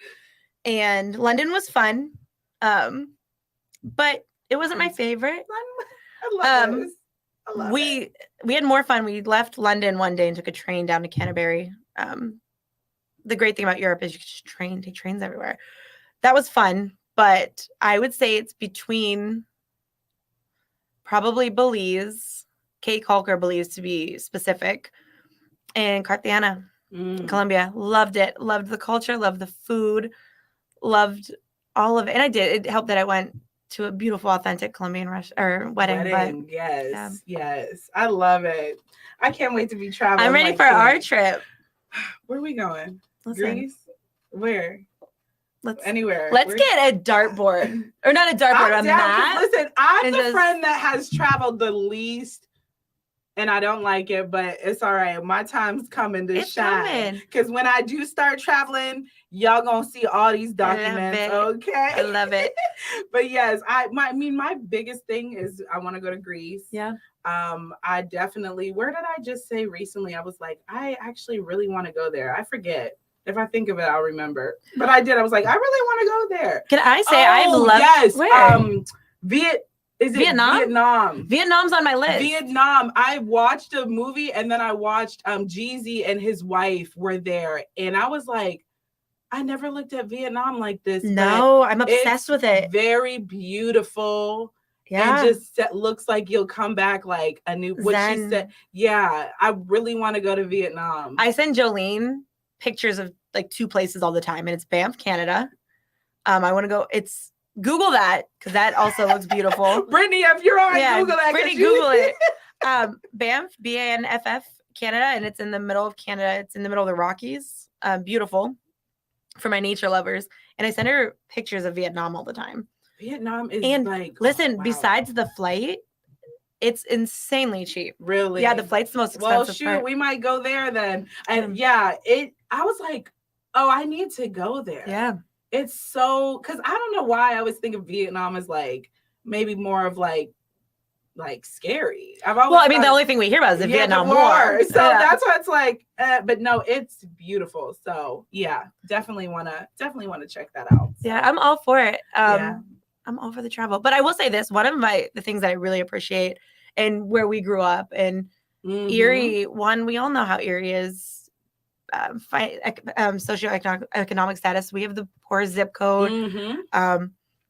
and London was fun, but it wasn't my favorite. I love this. I love we had more fun. We left London one day and took a train down to Canterbury. The great thing about Europe is you can just take trains everywhere. That was fun, but I would say it's between probably Belize. Kait Colker believes to be specific, and Cartagena, Colombia. Loved it. Loved the culture. Loved the food. Loved all of it. And I did. It helped that I went to a beautiful, authentic Colombian wedding. Yes. I love it. I can't wait to be traveling. I'm ready for our trip. Where are we going? Listen. Greece? Where? Anywhere. Let's get a dartboard. Or not a dartboard, a map. Listen, I'm the friend that has traveled the least. And I don't like it, but it's all right. My time's coming to shine. Because when I do start traveling, y'all gonna see all these documents. Okay. I love it. But yes, my biggest thing is I want to go to Greece. Yeah. I definitely, where did I just say recently? I was like, I actually really want to go there. I forget. If I think of it, I'll remember. But I did. I was like, I really want to go there. Can I say I've loved yes. Where? Is it Vietnam? Vietnam's on my list. Vietnam. I watched a movie and then I watched Jeezy and his wife were there. And I was like, I never looked at Vietnam like this. No, I'm obsessed with it. Very beautiful. Yeah. And just looks like you'll come back like a new, what she said. Yeah. I really want to go to Vietnam. I send Jolene pictures of like 2 places all the time. And it's Banff, Canada. I want to go. It's Google that because that also looks beautiful. Brittany, if you're on Google that. Brittany, Google it. Banff, Banff, Canada. And it's in the middle of Canada. It's in the middle of the Rockies. Beautiful for my nature lovers. And I send her pictures of Vietnam all the time. Vietnam is besides the flight, it's insanely cheap. Really? Yeah, the flight's the most expensive part. We might go there then. And I was like, oh, I need to go there. Yeah. It's so, because I don't know why I always think of Vietnam as like maybe more of like scary. The only thing we hear about is the Vietnam War. So that's why it's like, but no, it's beautiful. So yeah, definitely wanna check that out. So. Yeah, I'm all for it. I'm all for the travel. But I will say this, one of the things that I really appreciate and where we grew up in Erie, we all know how Erie is socioeconomic status. We have the poorest zip code.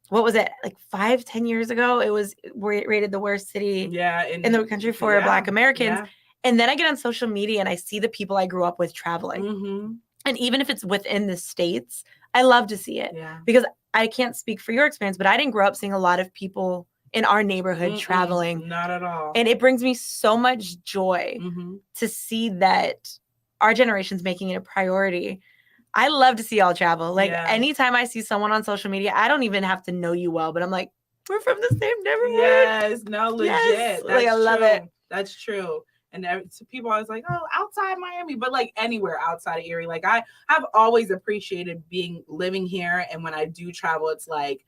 What was it, like 5-10 years ago? It was rated the worst city in the country for Black Americans. Yeah. And then I get on social media and I see the people I grew up with traveling. And even if it's within the states, I love to see it because I can't speak for your experience, but I didn't grow up seeing a lot of people in our neighborhood traveling. Not at all. And it brings me so much joy to see that our generation's making it a priority. I love to see y'all travel. Like anytime I see someone on social media, I don't even have to know you well, but I'm like, we're from the same neighborhood. Yes, no, legit. Yes. Like I love it. That's true. And so people always like, oh, outside Miami, but like anywhere outside of Erie. Like I've always appreciated living here. And when I do travel, it's like,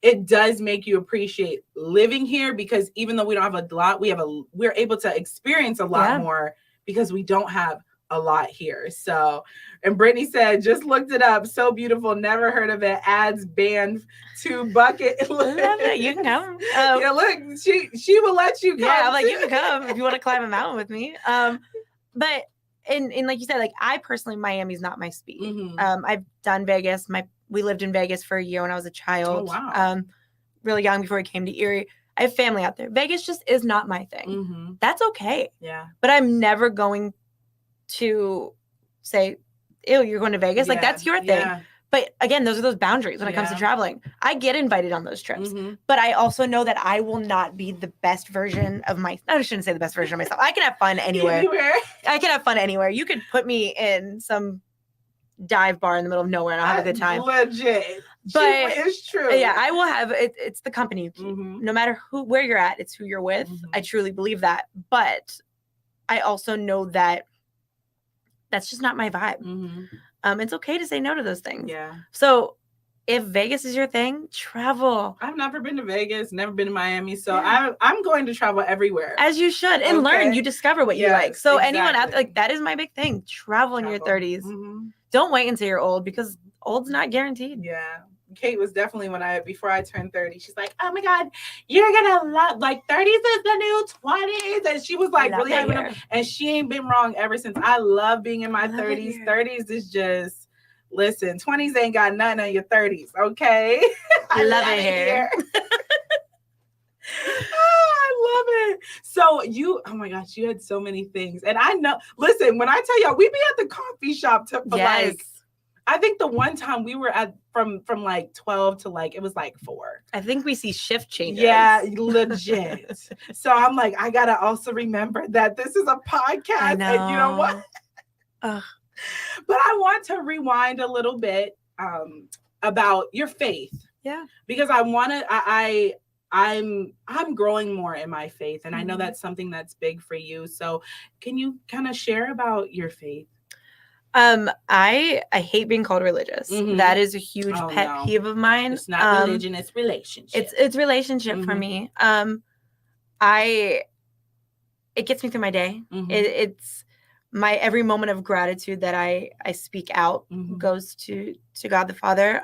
it does make you appreciate living here because even though we don't have a lot, we're able to experience a lot more because we don't have a lot here. So, and Brittany said, just looked it up. So beautiful. Never heard of it. Adds band to bucket. I love it. You can come. Yeah, look, she will let you come. Yeah, I'm like, you can come if you want to climb a mountain with me. But and like you said, like I personally, Miami's not my speed. I've done Vegas. We lived in Vegas for a year when I was a child. Oh, wow. Really young before I came to Erie. I have family out there. Vegas just is not my thing. That's okay. Yeah. But I'm never going to say, ew, you're going to Vegas. Like that's your thing. Yeah. But again, those are those boundaries when it comes to traveling. I get invited on those trips, but I also know that I will not be the best version of I shouldn't say the best version of myself. I can have fun anywhere. I can have fun anywhere. You could put me in some dive bar in the middle of nowhere and I'll have a good time. Legit. But it's true. Yeah, I will have it's the company you keep. No matter where you're at, it's who you're with. I truly believe that. But I also know that that's just not my vibe. It's okay to say no to those things. Yeah. So if Vegas is your thing, travel. I've never been to Vegas, never been to Miami. So I'm going to travel everywhere. As you should. And learn. You discover what you like. So anyone out there, like that is my big thing. Travel in your 30s. Don't wait until you're old because old's not guaranteed. Yeah. Kate was definitely before I turned 30, she's like, oh my God, you're gonna love, like 30s is the new 20s. And she was like really having them, and she ain't been wrong ever since. I love being in my 30s. 30s is just, listen, 20s ain't got nothing on your 30s, okay? I love it here. Oh, I love it. So oh my gosh, you had so many things. And I know, listen, when I tell y'all, we be at the coffee shop for like, I think the one time we were at from like 12 to like, it was like 4. I think we see shift changes. Yeah, legit. So I'm like, I got to also remember that this is a podcast. And you know what? But I want to rewind a little bit about your faith. Yeah. Because I'm growing more in my faith, and I know that's something that's big for you. So can you kind of share about your faith? I hate being called religious. That is a huge pet peeve of mine. It's not religion, it's relationship. It's relationship for me. It gets me through my day. It's my every moment of gratitude that I speak out goes to God the Father.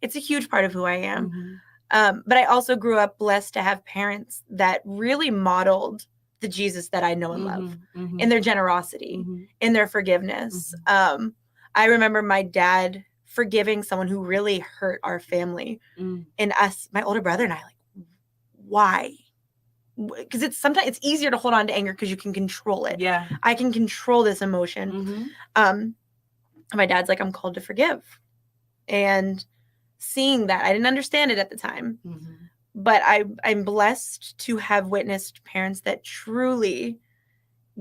It's a huge part of who I am. But I also grew up blessed to have parents that really modeled the Jesus that I know and love in their generosity, in their forgiveness. I remember my dad forgiving someone who really hurt our family and us, my older brother and I, like, why? Because sometimes it's easier to hold on to anger because you can control it. Yeah. I can control this emotion. My dad's like, I'm called to forgive. And seeing that, I didn't understand it at the time. But I'm blessed to have witnessed parents that truly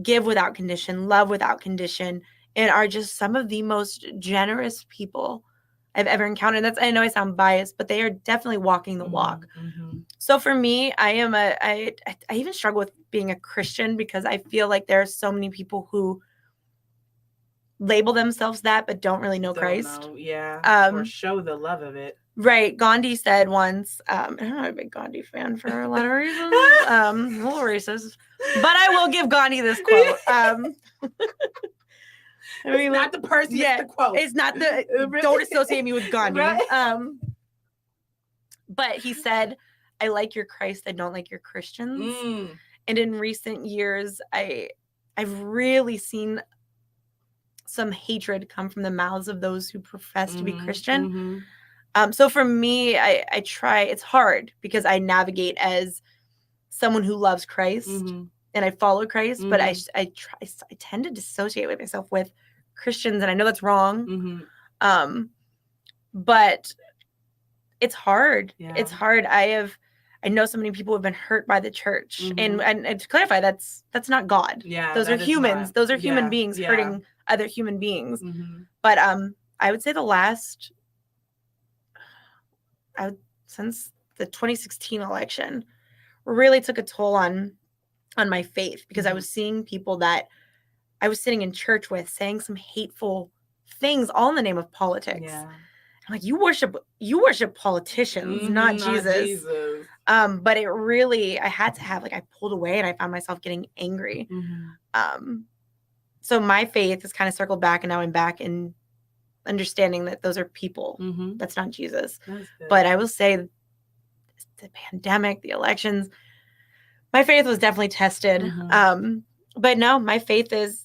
give without condition, love without condition, and are just some of the most generous people I've ever encountered. I know I sound biased, but they are definitely walking the walk. So for me, I even struggle with being a Christian because I feel like there are so many people who label themselves that but don't really know Christ. Or show the love of it. Right. Gandhi said once, I'm not a big Gandhi fan for a lot of reasons. A little racist. But I will give Gandhi this quote. It's not the person, it's the quote. It's not don't associate me with Gandhi. Right? But he said, I like your Christ, I don't like your Christians. And in recent years, I've really seen some hatred come from the mouths of those who profess to be Christian. So for me, I try, it's hard because I navigate as someone who loves Christ and I follow Christ, but I tend to dissociate with myself with Christians, and I know that's wrong. But it's hard. Yeah. It's hard. I know so many people have been hurt by the church, and to clarify, that's not God. Yeah, those are humans. Those are human beings hurting other human beings. But I would say since the 2016 election really took a toll on my faith, because I was seeing people that I was sitting in church with saying some hateful things all in the name of politics. Yeah. I'm like, you worship politicians, not Jesus. But it really, I had to have, I pulled away and I found myself getting angry. So my faith has kind of circled back, and now I'm back in understanding that those are people. That's not Jesus. But I will say the pandemic, the elections, my faith was definitely tested. But no, my faith is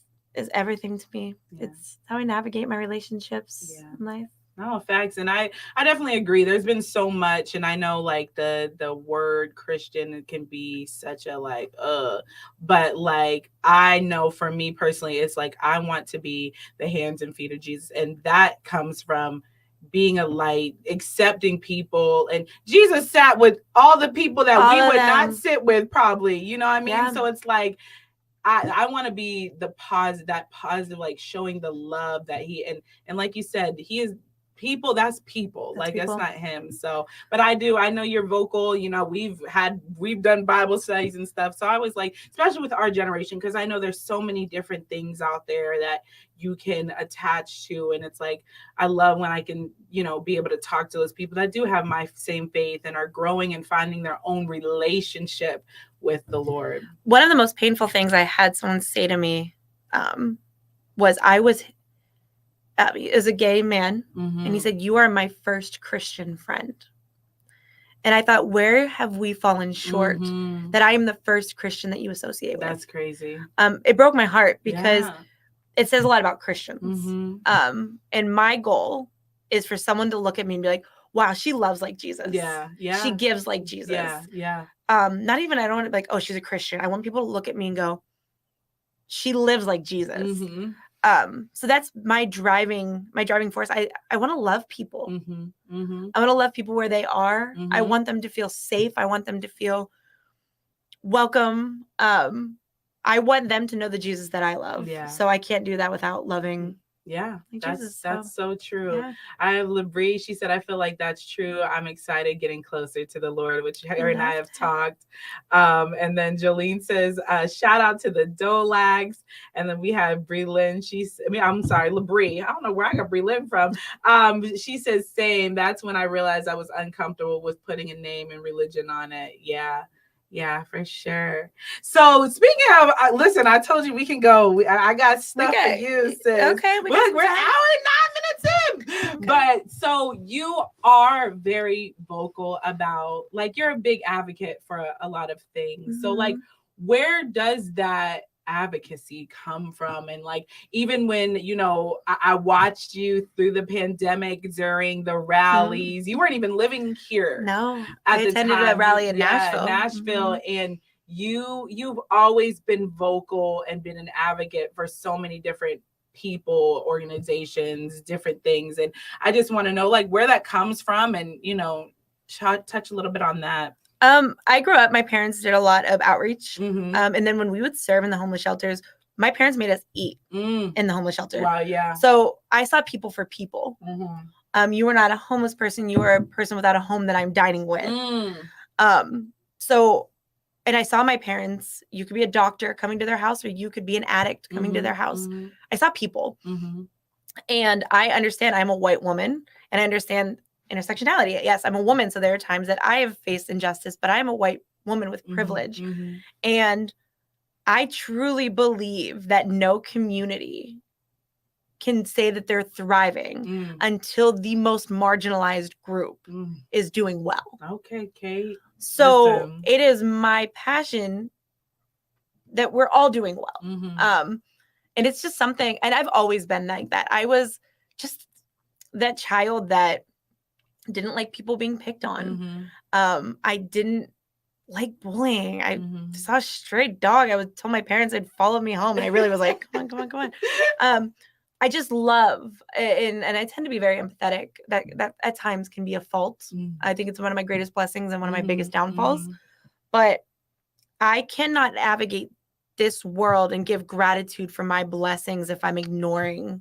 everything to me. Yeah. It's how I navigate my relationships in life. No, facts. And I definitely agree. There's been so much, and I know the word Christian can be such a but I know for me personally, it's I want to be the hands and feet of Jesus. And that comes from being a light, accepting people. And Jesus sat with all the people that we would not sit with, probably, you know what I mean? Yeah. So it's I want to be that positive, showing the love that and like you said, he is people, that's people. That's not him. So, but I know you're vocal, we've done Bible studies and stuff. So I was especially with our generation, because I know there's so many different things out there that you can attach to. And it's I love when I can, be able to talk to those people that do have my same faith and are growing and finding their own relationship with the Lord. One of the most painful things I had someone say to me was I was as a gay man, and he said, "You are my first Christian friend." And I thought, where have we fallen short that I am the first Christian that you associate with? That's crazy. It broke my heart because it says a lot about Christians. And my goal is for someone to look at me and be like, wow, she loves like Jesus. Yeah. She gives like Jesus. Yeah. Not even, I don't want to be like, oh, she's a Christian. I want people to look at me and go, she lives like Jesus. So that's my driving force. I want to love people. I want to love people where they are. I want them to feel safe. I want them to feel welcome. I want them to know the Jesus that I love. Yeah. So I can't do that without loving Yeah, Jesus, that's so true. Yeah. I have Labrie. She said, I feel like that's true. I'm excited getting closer to the Lord, which her and I have talked. And then Jolene says, shout out to the Dolags. And then we have Brie Lynn. I'm sorry, Labrie. I don't know where I got Brie Lynn from. She says, same. That's when I realized I was uncomfortable with putting a name and religion on it. Yeah. Yeah, for sure. So speaking of, listen, I told you we can go. I got stuff for you, sis. Okay, we're an hour and 9 minutes in. Okay. But so you are very vocal about, like, you're a big advocate for a lot of things. Mm-hmm. So, like, where does that advocacy come from? And like, even when, you know, I watched you through the pandemic during the rallies, you weren't even living here. No, I attended a rally in Nashville. And you've always been vocal and been an advocate for so many different people, organizations, different things. And I just want to know, like, where that comes from, and, you know, touch a little bit on that. I grew up, my parents did a lot of outreach. Mm-hmm. And then when we would serve in the homeless shelters, my parents made us eat in the homeless shelter. Wow, yeah. So I saw people for people. Mm-hmm. You were not a homeless person. You were a person without a home that I'm dining with. So, and I saw my parents, you could be a doctor coming to their house, or you could be an addict coming to their house. Mm-hmm. I saw people. Mm-hmm. And I understand I'm a white woman, and I understand intersectionality. Yes, I'm a woman, so there are times that I have faced injustice, but I'm a white woman with privilege. Mm-hmm. And I truly believe that no community can say that they're thriving until the most marginalized group is doing well. Okay, Kate. So it is my passion that we're all doing well. Mm-hmm. And it's just something, and I've always been like that. I was just that child that didn't like people being picked on. Mm-hmm. I didn't like bullying. I saw a stray dog, I would tell my parents they'd follow me home, and I really was like, come on. I just love, and I tend to be very empathetic. That at times can be a fault. I think it's one of my greatest blessings and one of my biggest downfalls. But I cannot navigate this world and give gratitude for my blessings if I'm ignoring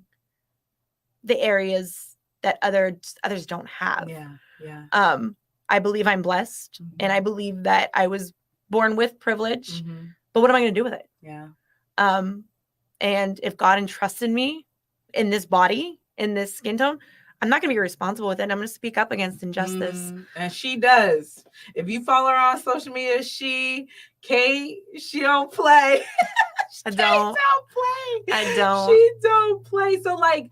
the areas that others don't have. Yeah. I believe I'm blessed, and I believe that I was born with privilege. But what am I going to do with it? Yeah. And if God entrusted me in this body, in this skin tone, I'm not going to be responsible with it. I'm going to speak up against injustice. And she does. If you follow her on social media, Kate, she don't play. I don't play. She don't play. So, like,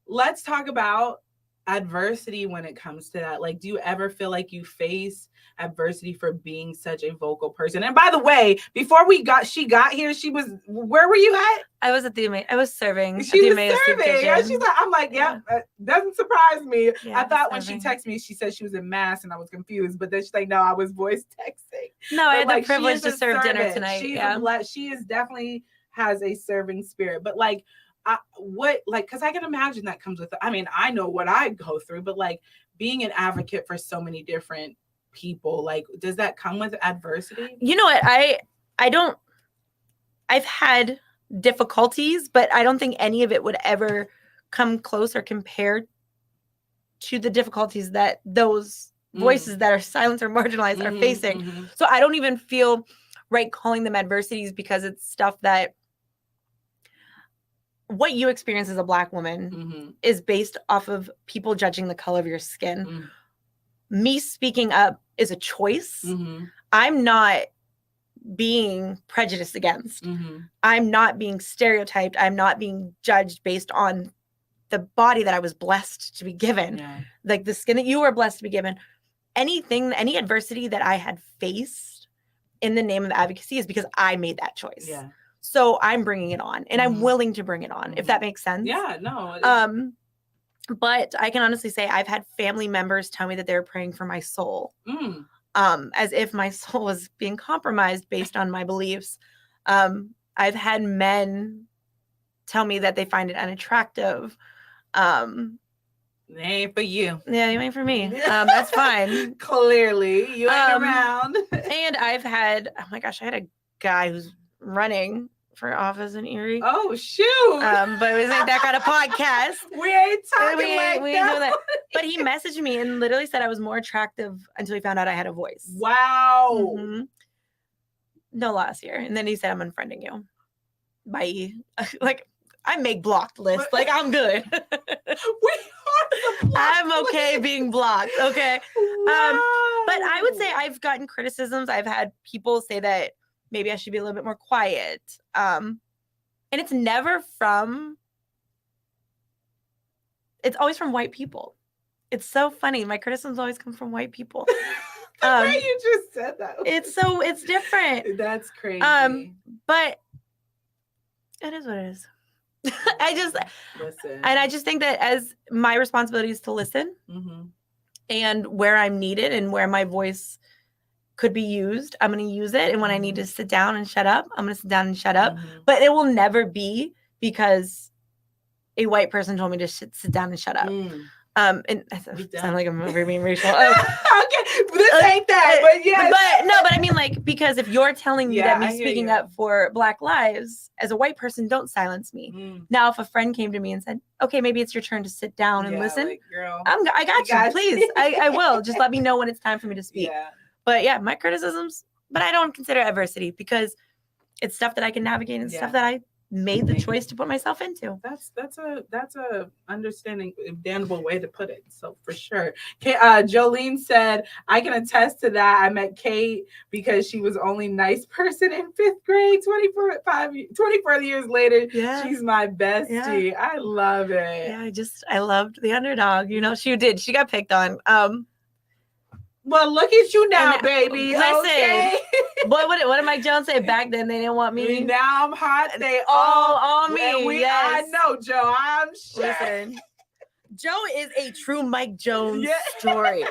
let's talk about adversity when it comes to that. Like, do you ever feel like you face adversity for being such a vocal person? And by the way, before she got here, where were you at? I was I was serving. She was serving. Yeah, I'm like, yeah, doesn't surprise me. Yeah, I thought when she texted me, she said she was in Mass, and I was confused. But then she's like, no, I was voice texting. No, I had the privilege to serve dinner tonight. She is definitely has a serving spirit. But like, because I can imagine that comes with, I mean, I know what I go through, but like being an advocate for so many different people, like, does that come with adversity? You know what? I've had difficulties, but I don't think any of it would ever come close or compare to the difficulties that those voices that are silenced or marginalized are facing. So I don't even feel right calling them adversities, because it's stuff that what you experience as a Black woman is based off of people judging the color of your skin. Me speaking up is a choice. I'm not being prejudiced against. I'm not being stereotyped. I'm not being judged based on the body that I was blessed to be given. Yeah. Like the skin that you were blessed to be given. Any adversity that I had faced in the name of advocacy is because I made that choice. Yeah. So I'm bringing it on, and I'm willing to bring it on, if that makes sense. Yeah, no. But I can honestly say I've had family members tell me that they were praying for my soul. As if my soul was being compromised based on my beliefs. I've had men tell me that they find it unattractive. They ain't for you. Yeah, they ain't for me. That's fine. Clearly, you ain't around. And I've had, oh my gosh, I had a guy who's running for office in Erie. Oh shoot! But it was like that kind of podcast. We ain't talking we ain't like doing that. But he messaged me and literally said I was more attractive until he found out I had a voice. Wow. Mm-hmm. No, last year. And then he said, I'm unfriending you. Bye. Like, I make blocked lists. Like, I'm good. I'm okay being blocked. Okay. Wow. But I would say I've gotten criticisms. I've had people say that maybe I should be a little bit more quiet. And it's never it's always from white people. It's so funny. My criticisms always come from white people. The way you just said that. It's different. That's crazy. But it is what it is. I just listen. And I just think that as my responsibility is to listen and where I'm needed and where my voice could be used, I'm going to use it. And when I need to sit down and shut up, I'm going to sit down and shut up. But it will never be because a white person told me to sit down and shut up. And I sound like I'm over being racial. Okay, this ain't that, but yes. But I mean, like, because if you're telling me that me speaking up for Black lives as a white person, don't silence me. Now, if a friend came to me and said, okay, maybe it's your turn to sit down and listen, like, girl, I got you. Please. I will. Just let me know when it's time for me to speak. But yeah, my criticisms, but I don't consider adversity because it's stuff that I can navigate and stuff that I made the choice to put myself into. That's a understandable way to put it. So for sure. Jolene said, I can attest to that. I met Kate because she was only nice person in 5th grade. 24 years later, she's my bestie. I love it. Yeah, I loved the underdog. You know, she got picked on. Well, look at you now, baby. Listen, okay. what did Mike Jones say back then? They didn't want me. Now I'm hot. They all on me. I know, Joe. I'm sure. Listen, Joe is a true Mike Jones story.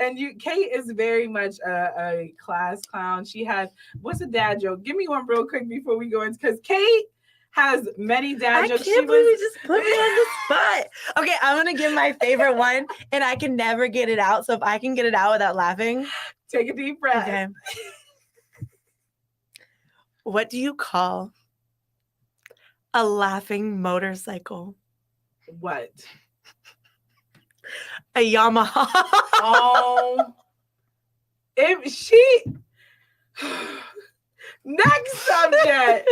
And Kate is very much a class clown. She has, what's a dad joke? Give me one real quick before we go into, because Kate has many dad jokes. I can't believe you just put me on the spot. Okay, I'm going to give my favorite one, and I can never get it out. So if I can get it out without laughing. Take a deep breath. Okay. What do you call a laughing motorcycle? What? A Yamaha. Oh. Next subject.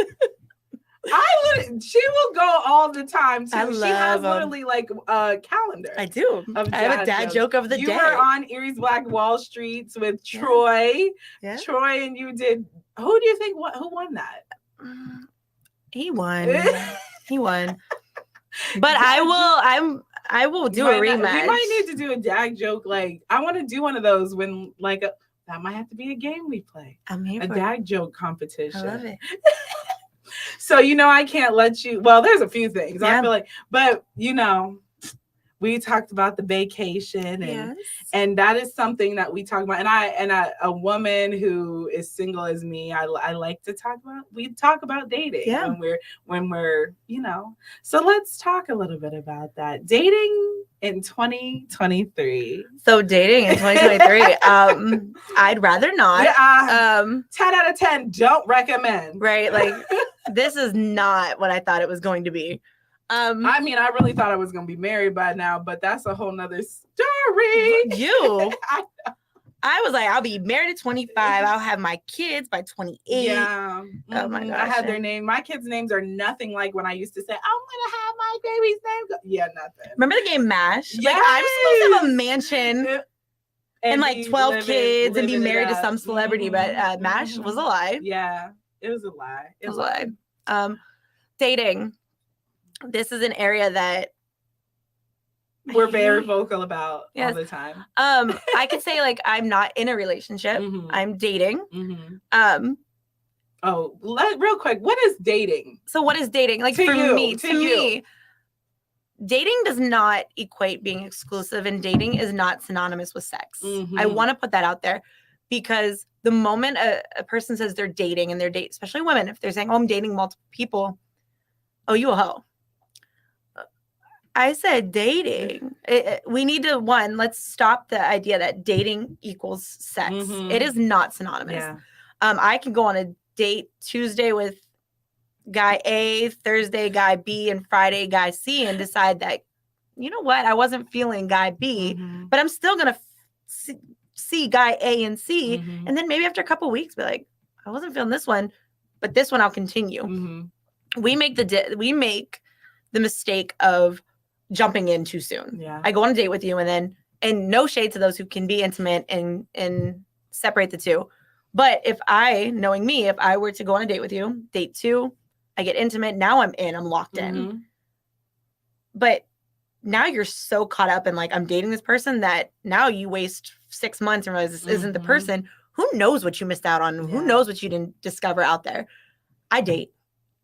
She will go all the time too. She has literally like a calendar. I do. I have a dad joke of the day. You were on Erie's Black Wall Streets with Troy. Yeah. Troy, and you did. Who do you think? Who won that? He won. He won. But I will do a rematch. We might need to do a dad joke. Like, I want to do one of those when that might have to be a game we play. I'm here for a dad joke competition. I love it. So, I can't let you. Well, there's a few things. I feel like, but we talked about the vacation, and that is something that we talk about. And a woman who is single as me, I like to talk about. We talk about dating when we're So let's talk a little bit about that dating in 2023. So dating in 2023, I'd rather not. 10 out of 10, don't recommend. Right, like this is not what I thought it was going to be. I mean, I really thought I was going to be married by now, but that's a whole nother story. I was like, I'll be married at 25. I'll have my kids by 28. Yeah. Oh my gosh. I had their name. My kids' names are nothing like when I used to say, I'm going to have my baby's name. Yeah, nothing. Remember the game MASH? Yes. Like, I'm supposed to have a mansion and like 12 kids and be married to some celebrity, but MASH was a lie. Yeah, it was a lie. It was a lie. Dating. This is an area that we're very vocal about all the time. I could say like I'm not in a relationship. I'm dating. Real quick, what is dating? So what is dating? Like to me, dating does not equate being exclusive, and dating is not synonymous with sex. I want to put that out there because the moment a person says they're dating and especially women, if they're saying, "Oh, I'm dating multiple people," oh, you a hoe. I said dating. We need to, let's stop the idea that dating equals sex. It is not synonymous. Yeah. I can go on a date Tuesday with guy A, Thursday guy B, and Friday guy C, and decide that, you know what, I wasn't feeling guy B, but I'm still going to see guy A and C. And then maybe after a couple of weeks, be like, I wasn't feeling this one, but this one I'll continue. We make the mistake of jumping in too soon. Yeah. I go on a date with you, and no shade to those who can be intimate and separate the two. But knowing me, if I were to go on a date with you, date 2, I get intimate, now I'm locked in. But now you're so caught up in like, I'm dating this person, that now you waste 6 months and realize this isn't the person. Who knows what you missed out on? Who knows what you didn't discover out there? I date.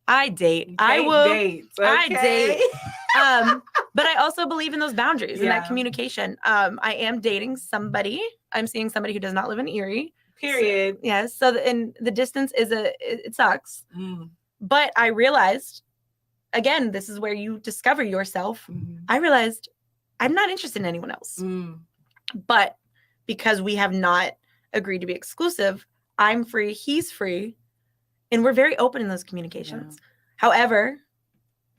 I date. I will date. Okay. I date. But I also believe in those boundaries and that communication. I am dating somebody. I'm seeing somebody who does not live in Erie. Period. So, yes. So the distance it sucks. But I realized, again, this is where you discover yourself. I realized I'm not interested in anyone else. But because we have not agreed to be exclusive, I'm free, he's free. And we're very open in those communications. However,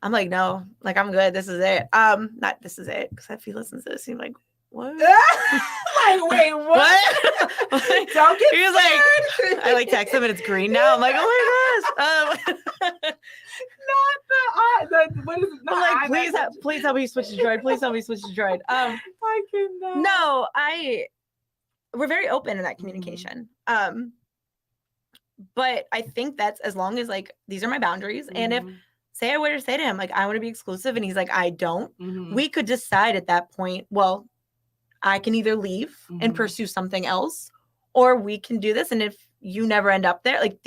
I'm like, no, like, I'm good. This is it. Not this is it. Because if he listens to this, he's like, what? Like, wait, what? Like, don't get he was scared. Like, I like text him and it's green now. I'm like, oh my gosh. Not the what is it? I'm like, please help me switch to Droid. Please help me switch to Droid. I cannot. No, we're very open in that communication. But I think that's as long as like, these are my boundaries. And if say I were to say to him, like, I want to be exclusive, and he's like, I don't, we could decide at that point, well, I can either leave and pursue something else, or we can do this. And if you never end up there, like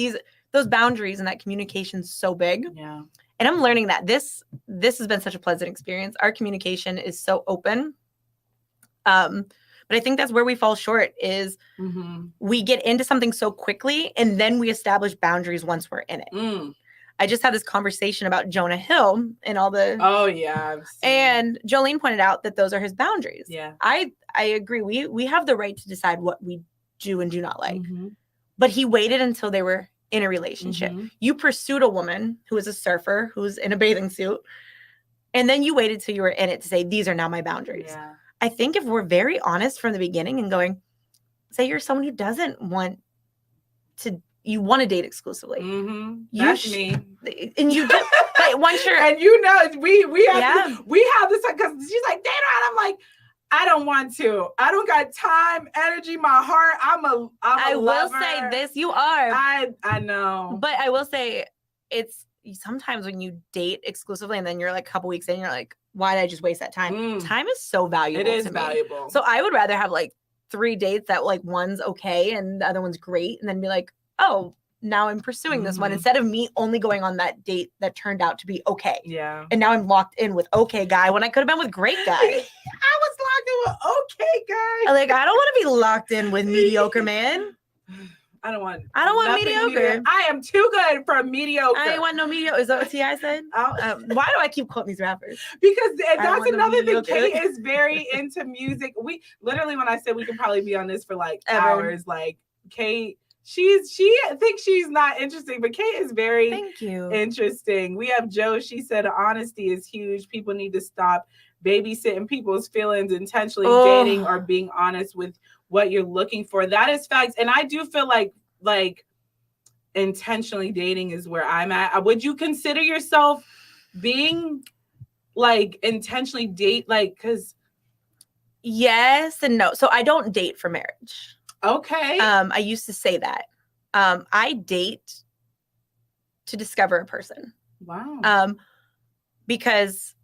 those boundaries and that communication is so big. Yeah. And I'm learning that this has been such a pleasant experience. Our communication is so open. But I think that's where we fall short is we get into something so quickly, and then we establish boundaries once we're in it. I just had this conversation about Jonah Hill and all the... Oh, yeah. And Jolene pointed out that those are his boundaries. Yeah. I agree. We have the right to decide what we do and do not like. But he waited until they were in a relationship. You pursued a woman who is a surfer, who's in a bathing suit, and then you waited till you were in it to say, these are now my boundaries. Yeah. I think if we're very honest from the beginning and going, say you're someone who doesn't want to... You want to date exclusively. That's me. And you do. But once you're... And you know, we have this, because she's like, Dana, and I'm like, I don't want to. I don't got time, energy, my heart. I will say this, you are. I know. But I will say, it's sometimes when you date exclusively and then you're like a couple weeks in, you're like, why did I just waste that time? Time is so valuable. It is to me. valuable. So I would rather have like 3 dates that like one's okay and the other one's great, and then be like, oh, now I'm pursuing this one, instead of me only going on that date that turned out to be okay. Yeah. And now I'm locked in with okay guy when I could have been with great guy. I was locked in with okay guy. Like, I don't want to be locked in with mediocre man. I don't want mediocre. I am too good for mediocre. I ain't want no mediocre. Is that what T.I. said? Why do I keep quoting these rappers? Because that's another thing. Kait is very into music. We literally, when I said we could probably be on this for like hours, like Kait, she thinks she's not interesting, but Kait is very interesting. We have Joe. She said honesty is huge. People need to stop babysitting people's feelings, intentionally dating or being honest with what you're looking for. That is facts. And I do feel like intentionally dating is where I'm at. Would you consider yourself being like intentionally date? Like, because yes and no. So I don't date for marriage. Okay. I used to say that. I date to discover a person. Wow. Because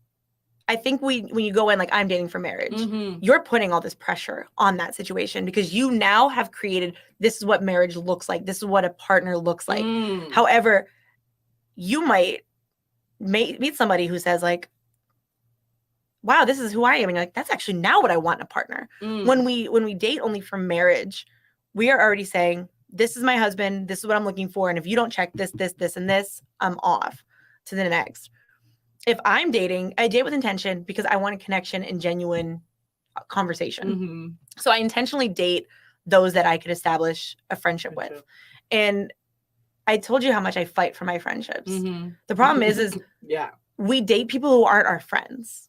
I think when you go in like, I'm dating for marriage, you're putting all this pressure on that situation, because you now have created, this is what marriage looks like. This is what a partner looks like. However, you might meet somebody who says like, wow, this is who I am. And you're like, that's actually now what I want in a partner. When we date only for marriage, we are already saying, this is my husband. This is what I'm looking for. And if you don't check this, and this, I'm off to the next. If I'm dating, I date with intention because I want a connection and genuine conversation. So I intentionally date those that I could establish a friendship with. And I told you how much I fight for my friendships. The problem is yeah, we date people who aren't our friends.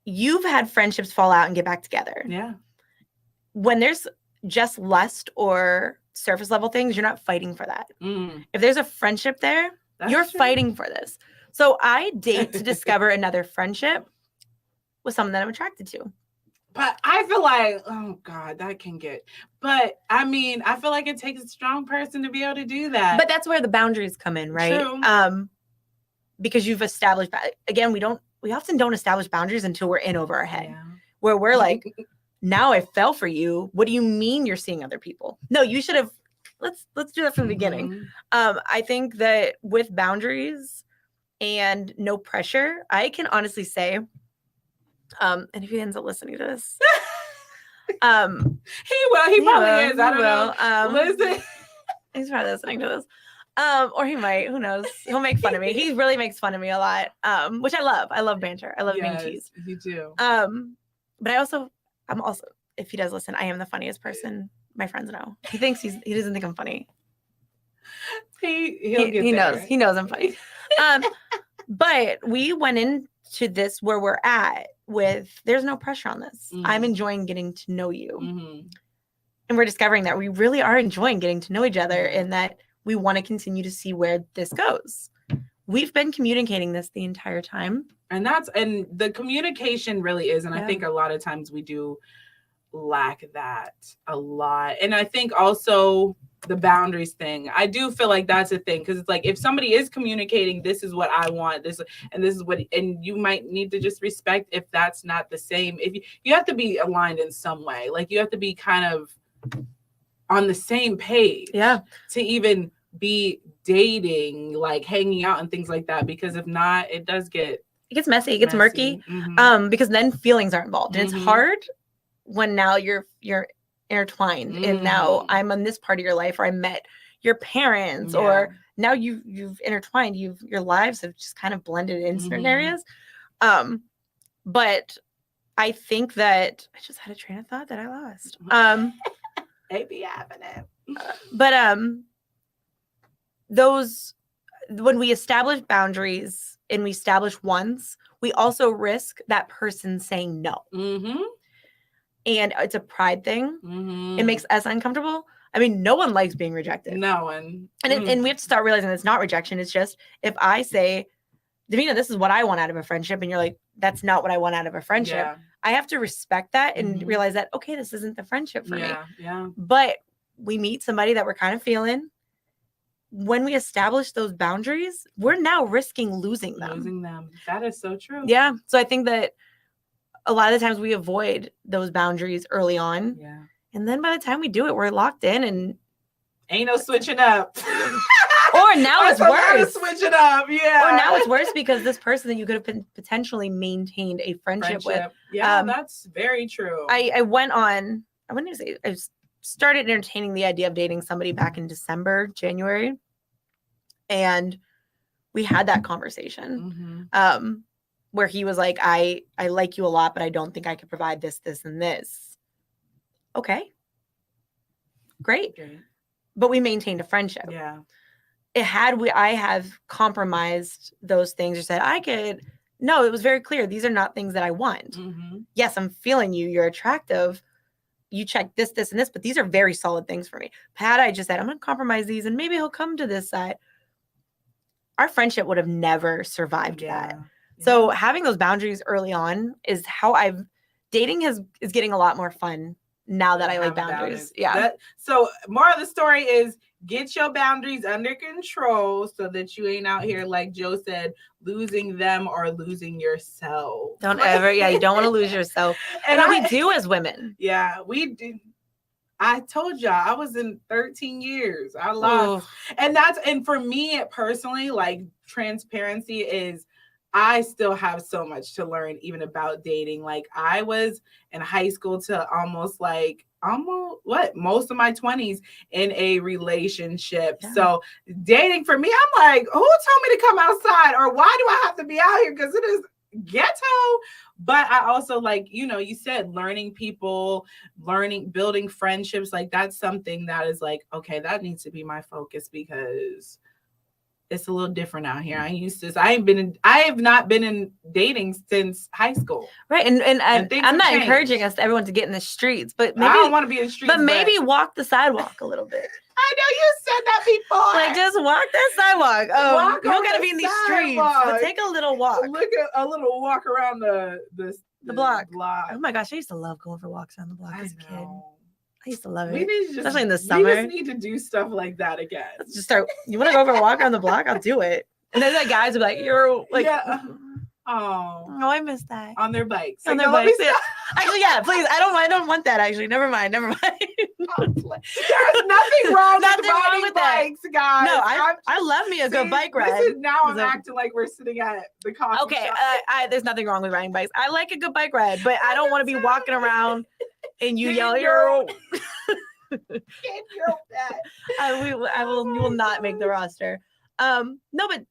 You've had friendships fall out and get back together. Yeah. When there's just lust or surface level things, you're not fighting for that. If there's a friendship there, you're fighting for this. So I date to discover another friendship with someone that I'm attracted to. But I feel like, oh God, that can get, but I mean, I feel like it takes a strong person to be able to do that. But that's where the boundaries come in, right? True. Because you've established, again, we often don't establish boundaries until we're in over our head, where we're like, now I fell for you. What do you mean you're seeing other people? No, you should have, let's do that from the beginning. I think that with boundaries and no pressure, I can honestly say, and if he ends up listening to this, he probably is. I don't know. Listen, he's probably listening to this, or he might. Who knows? He'll make fun of me. He really makes fun of me a lot, which I love. I love banter. I love being teased. You do. But I'm also, if he does listen, I am the funniest person my friends know. He doesn't think I'm funny. He knows I'm funny. But we went into this where we're at with, there's no pressure on this. I'm enjoying getting to know you. And we're discovering that we really are enjoying getting to know each other and that we want to continue to see where this goes. We've been communicating this the entire time. And the communication really is. And I think a lot of times we do lack that a lot. And I think also the boundaries thing, I do feel like that's a thing, because it's like, if somebody is communicating, this is what I want, this is what, and you might need to just respect if that's not the same. If you have to be aligned in some way, like you have to be kind of on the same page to even be dating, like hanging out and things like that, because if not, it gets messy, it gets murky, because then feelings are involved, and it's hard when now you're intertwined, and now I'm on this part of your life, or I met your parents, or now you've intertwined, your lives have just kind of blended in certain areas. But I think that I just had a train of thought that I lost. It be happening. But those, when we establish boundaries and we establish ones, we also risk that person saying no. And it's a pride thing. It makes us uncomfortable. I mean, no one likes being rejected. No one. And we have to start realizing it's not rejection. It's just, if I say, Davina, this is what I want out of a friendship, and you're like, that's not what I want out of a friendship. I have to respect that and realize that, okay, this isn't the friendship for me. But we meet somebody that we're kind of feeling. When we establish those boundaries, we're now risking losing them. That is so true. Yeah. So I think that a lot of the times we avoid those boundaries early on. And then by the time we do it, we're locked in and ain't no switching up. Or now it's worse. Switch it up. Yeah. Or now it's worse because this person that you could have potentially maintained a friendship with. Yeah, that's very true. I started entertaining the idea of dating somebody back in December, January. And we had that conversation. Where he was like, I like you a lot, but I don't think I could provide this, this, and this. Okay. Great. But we maintained a friendship. I have compromised those things, or said I could. No, it was very clear. These are not things that I want. Yes, I'm feeling you. You're attractive. You check this, this, and this, but these are very solid things for me. Had I just said, I'm going to compromise these and maybe he'll come to this side, our friendship would have never survived that. So having those boundaries early on is how dating is getting a lot more fun now that I like boundaries. So more of the story is, get your boundaries under control so that you ain't out here, like Joe said, losing them or losing yourself. You don't want to lose yourself. And we do as women. Yeah, we do. I told y'all I was in 13 years. I lost. And for me personally, like, transparency is, I still have so much to learn even about dating. Like, I was in high school to almost most of my 20s in a relationship. So dating for me, I'm like, who told me to come outside, or why do I have to be out here? Because it is, ghetto, but I also like, you said learning people, building friendships. Like that's something that is like, okay, that needs to be my focus because it's a little different out here. I have not been in dating since high school. Right. And I'm not encouraging everyone to get in the streets, but maybe I don't want to be in the streets. But maybe walk the sidewalk a little bit. I know you said that before. Like just walk that sidewalk. You don't gotta be in these streets, but take a little walk. Look at a little walk around the block. Oh my gosh, I used to love going for walks around the block as a kid. I used to love it. Especially in the summer. We just need to do stuff like that again. Just start. You want to go for a walk around the block? I'll do it. And then the guys would be like, "You're like." Yeah. Oh, I missed that. On their bikes. On their bikes. Yeah. Actually, yeah, please. I don't want that, actually. Never mind. There's nothing wrong with bikes, guys. No, I love me a good bike ride. I'm acting like we're sitting at the coffee shop. Okay, there's nothing wrong with riding bikes. I like a good bike ride, but I don't want to be walking around and you yell, "You're." You will not make the roster. No, but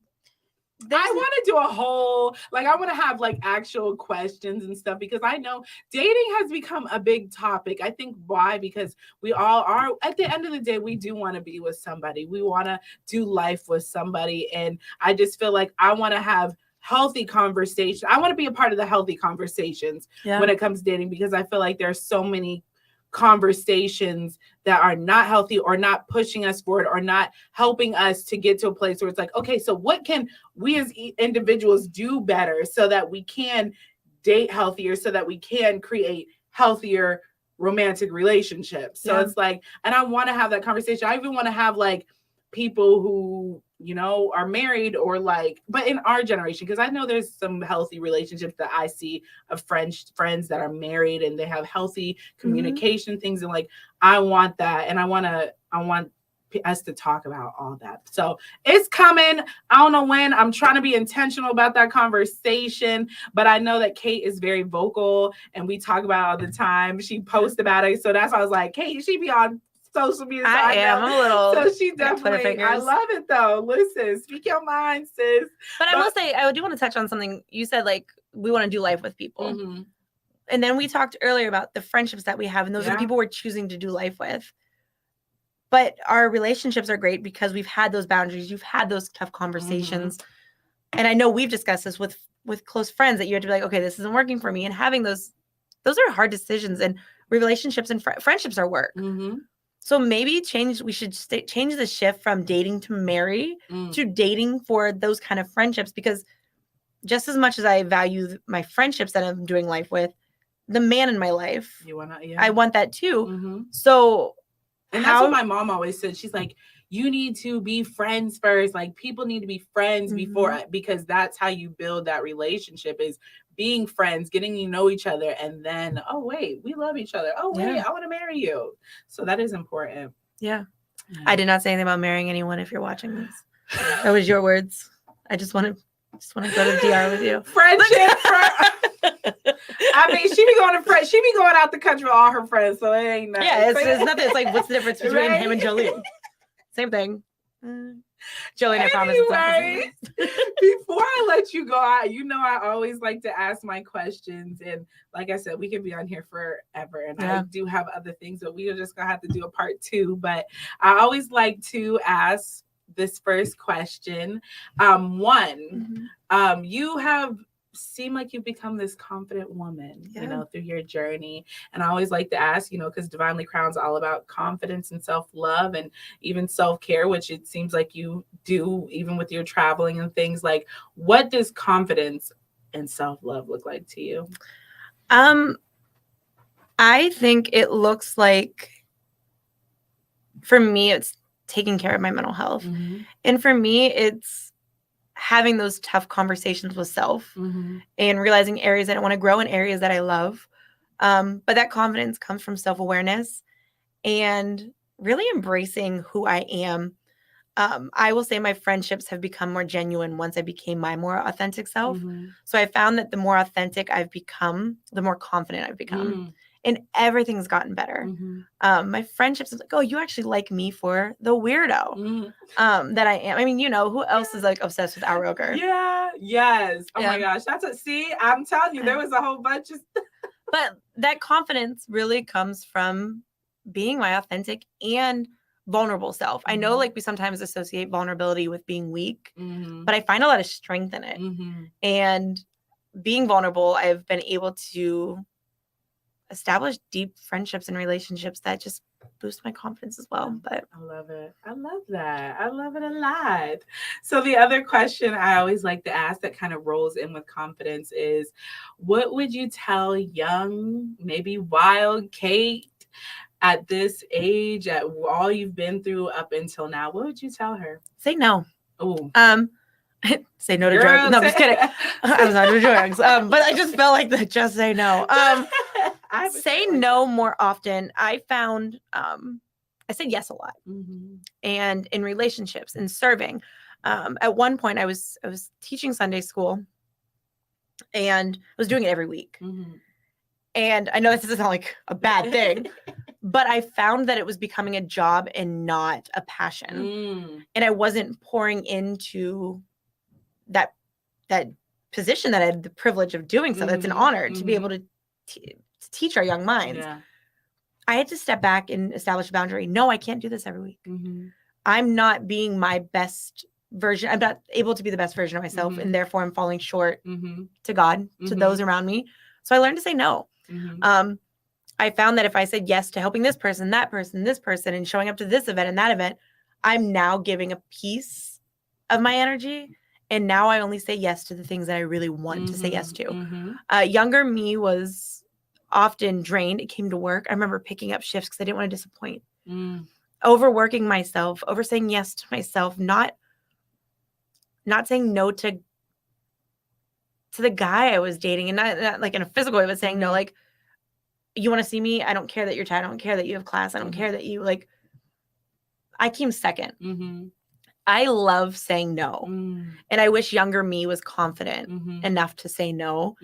I want to do a whole, I want to have actual questions and stuff because I know dating has become a big topic. I think why? Because we all are, at the end of the day, we do want to be with somebody. We want to do life with somebody. And I just feel like I want to have healthy conversation. I want to be a part of the healthy conversations when it comes to dating because I feel like there's so many conversations that are not healthy or not pushing us forward or not helping us to get to a place where it's like, okay, so what can we as individuals do better so that we can date healthier, so that we can create healthier romantic relationships? So it's like, and I want to have that conversation. I even want to have people who, are married or but in our generation, because I know there's some healthy relationships that I see of friends that are married and they have healthy communication things. And I want that. And I want us to talk about all that. So it's coming. I don't know when. I'm trying to be intentional about that conversation, but I know that Kait is very vocal and we talk about it all the time. She posts about it. So that's why I was like, Kait, she be on social media. I am a little. So she definitely. I love it though. Listen, speak your mind, sis. But I will say, I do want to touch on something you said. We want to do life with people, and then we talked earlier about the friendships that we have, and those are the people we're choosing to do life with. But our relationships are great because we've had those boundaries. You've had those tough conversations, and I know we've discussed this with close friends that you have to be like, okay, this isn't working for me, and having those are hard decisions, and relationships and friendships are work. So maybe we should change the shift from dating to marry to dating for those kind of friendships, because just as much as I value my friendships that I'm doing life with, the man in my life, I want that too. So, and that's what my mom always said. She's like, you need to be friends first. People need to be friends before, because that's how you build that relationship, is being friends, getting to know each other, and then, oh wait, we love each other. Oh wait, I want to marry you. So that is important. Yeah. I did not say anything about marrying anyone. If you're watching this, that was your words. I just want to go to DR with you. Friendship. I mean, she be going out the country with all her friends, so it ain't nothing. Yeah, it's nothing. It's what's the difference between him and Jolene? Same thing. Jolene, I promise. Before I let you go, I always like to ask my questions, and like I said, we could be on here forever, and I do have other things, but we are just gonna have to do a part 2. But I always like to ask this first question. You have seem like you've become this confident woman, through your journey. And I always like to ask, because Divinely Crowned's all about confidence and self-love and even self-care, which it seems like you do even with your traveling and things. What does confidence and self-love look like to you? I think it looks like, for me, it's taking care of my mental health. And for me, it's having those tough conversations with self and realizing areas I don't want to grow in, areas that I love. But that confidence comes from self-awareness and really embracing who I am. I will say my friendships have become more genuine once I became my more authentic self. So I found that the more authentic I've become, the more confident I've become. and everything's gotten better. My friendships is like, oh, you actually like me for the weirdo that I am. I mean, who else is like obsessed with Al Roker? Yeah. Yes. Oh my gosh. See, I'm telling you, there was a whole bunch of stuff. But that confidence really comes from being my authentic and vulnerable self. I know like we sometimes associate vulnerability with being weak, but I find a lot of strength in it. And being vulnerable, I've been able to establish deep friendships and relationships that just boost my confidence as well. But I love it. I love that. I love it a lot. So the other question I always like to ask that kind of rolls in with confidence is, what would you tell young, maybe wild Kait at this age, at all you've been through up until now? What would you tell her? Say no. Oh. Say no to drugs. No, I'm just kidding. I was not doing drugs. But I just felt like that. Just say no. Say no more often. I found I said yes a lot, and in relationships and serving. At one point, I was teaching Sunday school, and I was doing it every week. And I know this doesn't sound like a bad thing, but I found that it was becoming a job and not a passion, and I wasn't pouring into that position that I had the privilege of doing. So that's an honor to be able to teach our young minds. I had to step back and establish a boundary. No, I can't do this every week. I'm not being my best version. I'm not able to be the best version of myself, and therefore I'm falling short to God, to those around me. So I learned to say no. I found that if I said yes to helping this person, that person, this person, and showing up to this event and that event, I'm now giving a piece of my energy. And now I only say yes to the things that I really want to say yes to. Younger me was often drained. It came to work. I remember picking up shifts because I didn't want to disappoint. Overworking myself, over saying yes to myself, not saying no to the guy I was dating, and not like in a physical way, but saying no, like, you want to see me? I don't care that you're tired. I don't care that you have class. I don't care that you like. I came second. I love saying no. And I wish younger me was confident enough to say no,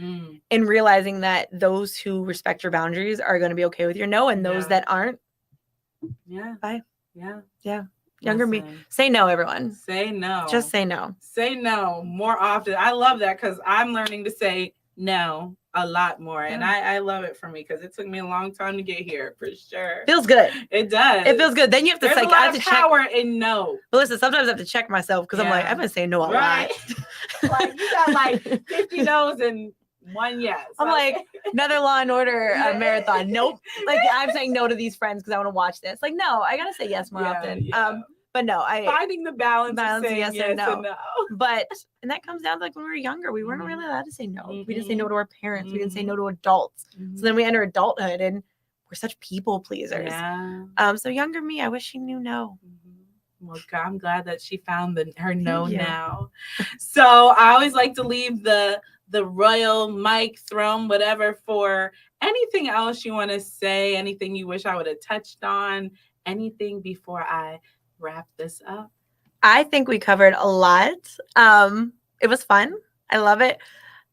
and realizing that those who respect your boundaries are going to be okay with your no, and those that aren't, bye. Younger me. Say no, everyone. Say no. Just say no. Say no more often. I love that because I'm learning to say no a lot more. And I love it for me because it took me a long time to get here, for sure. Feels good. It does. It feels good. Then you have to There's a lot of power in no. But listen, sometimes I have to check myself because I'm like, I've been saying no a lot. Like you got like 50 no's and one yes. I'm like, another Law and Order marathon. Nope. Like, I'm saying no to these friends because I want to watch this. Like, no, I gotta say yes more often. But no, finding the balance of saying yes and no. But and that comes down to like when we were younger, we weren't really allowed to say no. We didn't say no to our parents. We didn't say no to adults. So then we enter adulthood and we're such people pleasers. So younger me, I wish she knew no. Well, I'm glad that she found her no now. So I always like to leave the royal mic throne, whatever, for anything else you want to say, anything you wish I would have touched on, anything before I wrap this up. I think we covered a lot. It was fun. I love it.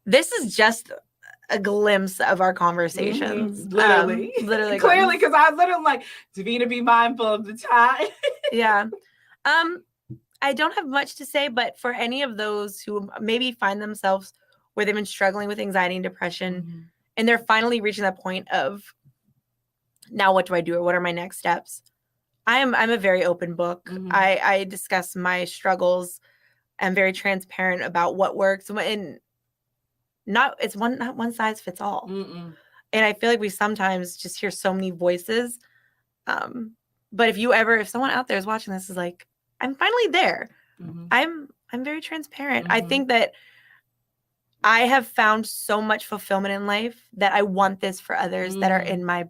This is just a glimpse of our conversations. Literally. Clearly, because I was literally like, Davina, be mindful of the time. I don't have much to say, but for any of those who maybe find themselves where they've been struggling with anxiety and depression, and they're finally reaching that point of, now what do I do, or what are my next steps? I'm a very open book. I discuss my struggles. I'm very transparent about what works, and not one size fits all. And I feel like we sometimes just hear so many voices. But if someone out there is watching this is like, I'm finally there. I'm very transparent. I think that I have found so much fulfillment in life that I want this for others that are in my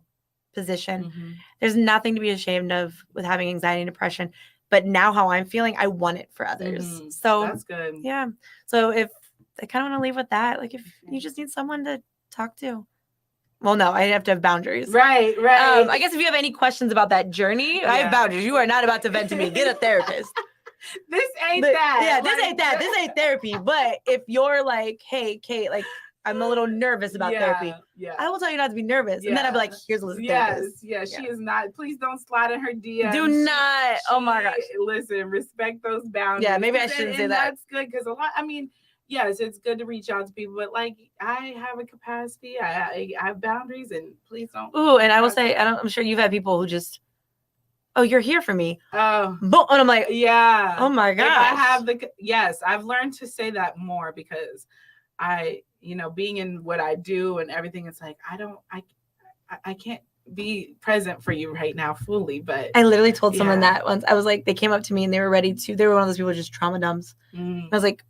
position. There's nothing to be ashamed of with having anxiety and depression, but now how I'm feeling, I want it for others. So that's good. Yeah. So if I kind of want to leave with that, like if you just need someone to talk to, well, no, I have to have boundaries. Right. I guess if you have any questions about that journey, I have boundaries. You are not about to vent to me. Get a therapist. This ain't that. Yeah, this ain't that. This ain't therapy. But if you're like, hey, Kait, like, I'm a little nervous about therapy. Yeah. I will tell you not to be nervous. Yeah. And then I'll be like, here's a list of therapists. Yes. She is not. Please don't slide in her DMs. Do not. Oh my gosh. Listen, respect those boundaries. Yeah, maybe I shouldn't say that. That's good because a lot, I mean, yes, it's good to reach out to people, but like I have a capacity. I have boundaries, and please don't. Ooh, and I will say, I'm sure you've had people who just, oh, you're here for me. Oh. And I'm like, yeah. Oh my gosh. I have yes, I've learned to say that more because being in what I do and everything, it's like, I can't be present for you right now fully, but I literally told someone that once. I was like, they came up to me and they were one of those people who just trauma dumps. I was like,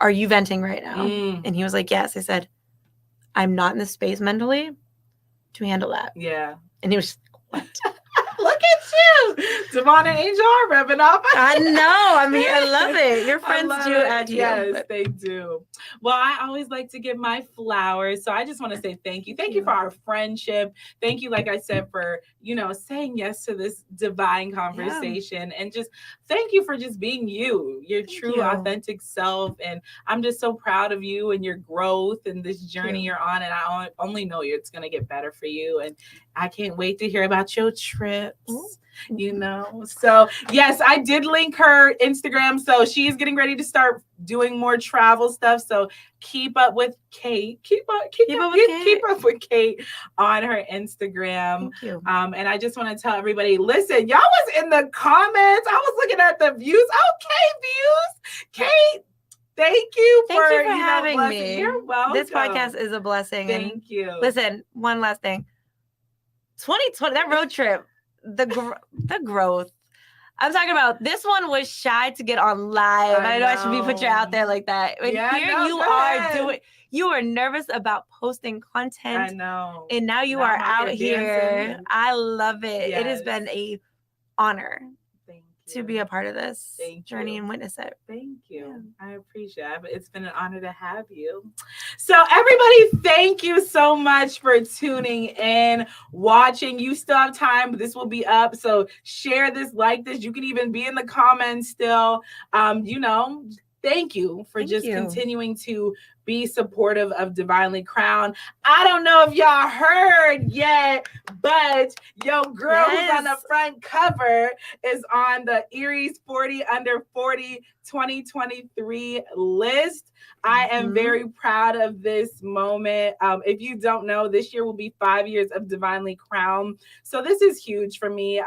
are you venting right now? And he was like, yes. I said, I'm not in the space mentally to handle that. Yeah. And he was like, what? Look at you. Devon and Angel are rubbing off. I know. I mean, I love it. Your friends do add you. Yes, they do. Well, I always like to give my flowers. So I just want to say thank you. Thank you for our friendship. Thank you, like I said, for, saying yes to this divine conversation. And just thank you for just being your true, authentic self. And I'm just so proud of you and your growth and this journey you're on. And I only know it's going to get better for you. And I can't wait to hear about your trips, So, yes, I did link her Instagram. So she's getting ready to start doing more travel stuff. So keep up with Kait. Keep up with Kait on her Instagram. Thank you. And I just want to tell everybody, listen, y'all was in the comments. I was looking at the views. Okay, views. Kait, thank you for having me. You're welcome. This podcast is a blessing. Thank you. Listen, one last thing. 2020, that road trip, the growth. I'm talking about this one was shy to get on live. I know I should be put you out there like that. And you are nervous about posting content. I know. And now you are out here. I love it. Yes. It has been an honor to be a part of this journey and witness it. Thank you. Yeah. I appreciate it. It's been an honor to have you. So everybody, thank you so much for tuning in, watching. You still have time. This will be up. So share this, like this. You can even be in the comments still. Thank you for continuing to be supportive of Divinely Crowned. I don't know if y'all heard yet, but your girl who's on the front cover is on the Erie's 40 Under 40 2023 list. I am very proud of this moment. If you don't know, this year will be 5 years of Divinely Crowned. So this is huge for me.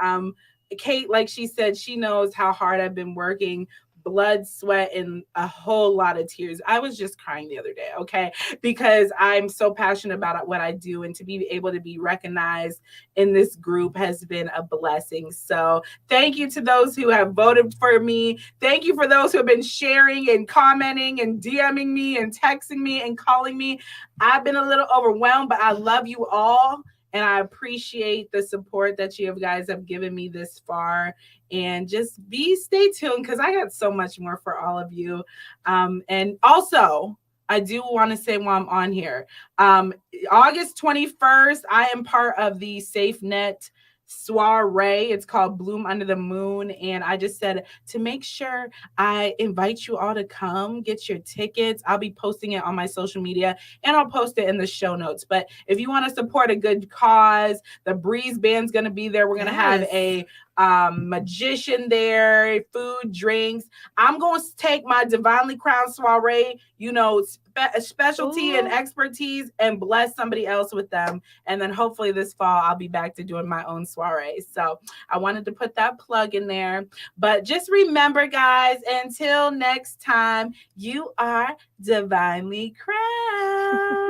Kait, like she said, she knows how hard I've been working. Blood, sweat, and a whole lot of tears. I was just crying the other day, okay? Because I'm so passionate about what I do, and to be able to be recognized in this group has been a blessing. So thank you to those who have voted for me. Thank you for those who have been sharing and commenting and DMing me and texting me and calling me. I've been a little overwhelmed, but I love you all. And I appreciate the support that you guys have given me this far. And just stay tuned because I got so much more for all of you. And also, I do want to say while I'm on here, August 21st, I am part of the Safe Net soiree. It's called Bloom Under the Moon. And I just said to make sure I invite you all to come get your tickets. I'll be posting it on my social media and I'll post it in the show notes. But if you want to support a good cause, the Breeze Band's going to be there. We're going to have a magician there, food, drinks. I'm going to take my Divinely Crowned soiree, specialty and expertise and bless somebody else with them. And then hopefully this fall, I'll be back to doing my own soiree. So I wanted to put that plug in there. But just remember, guys, until next time, you are Divinely Crowned.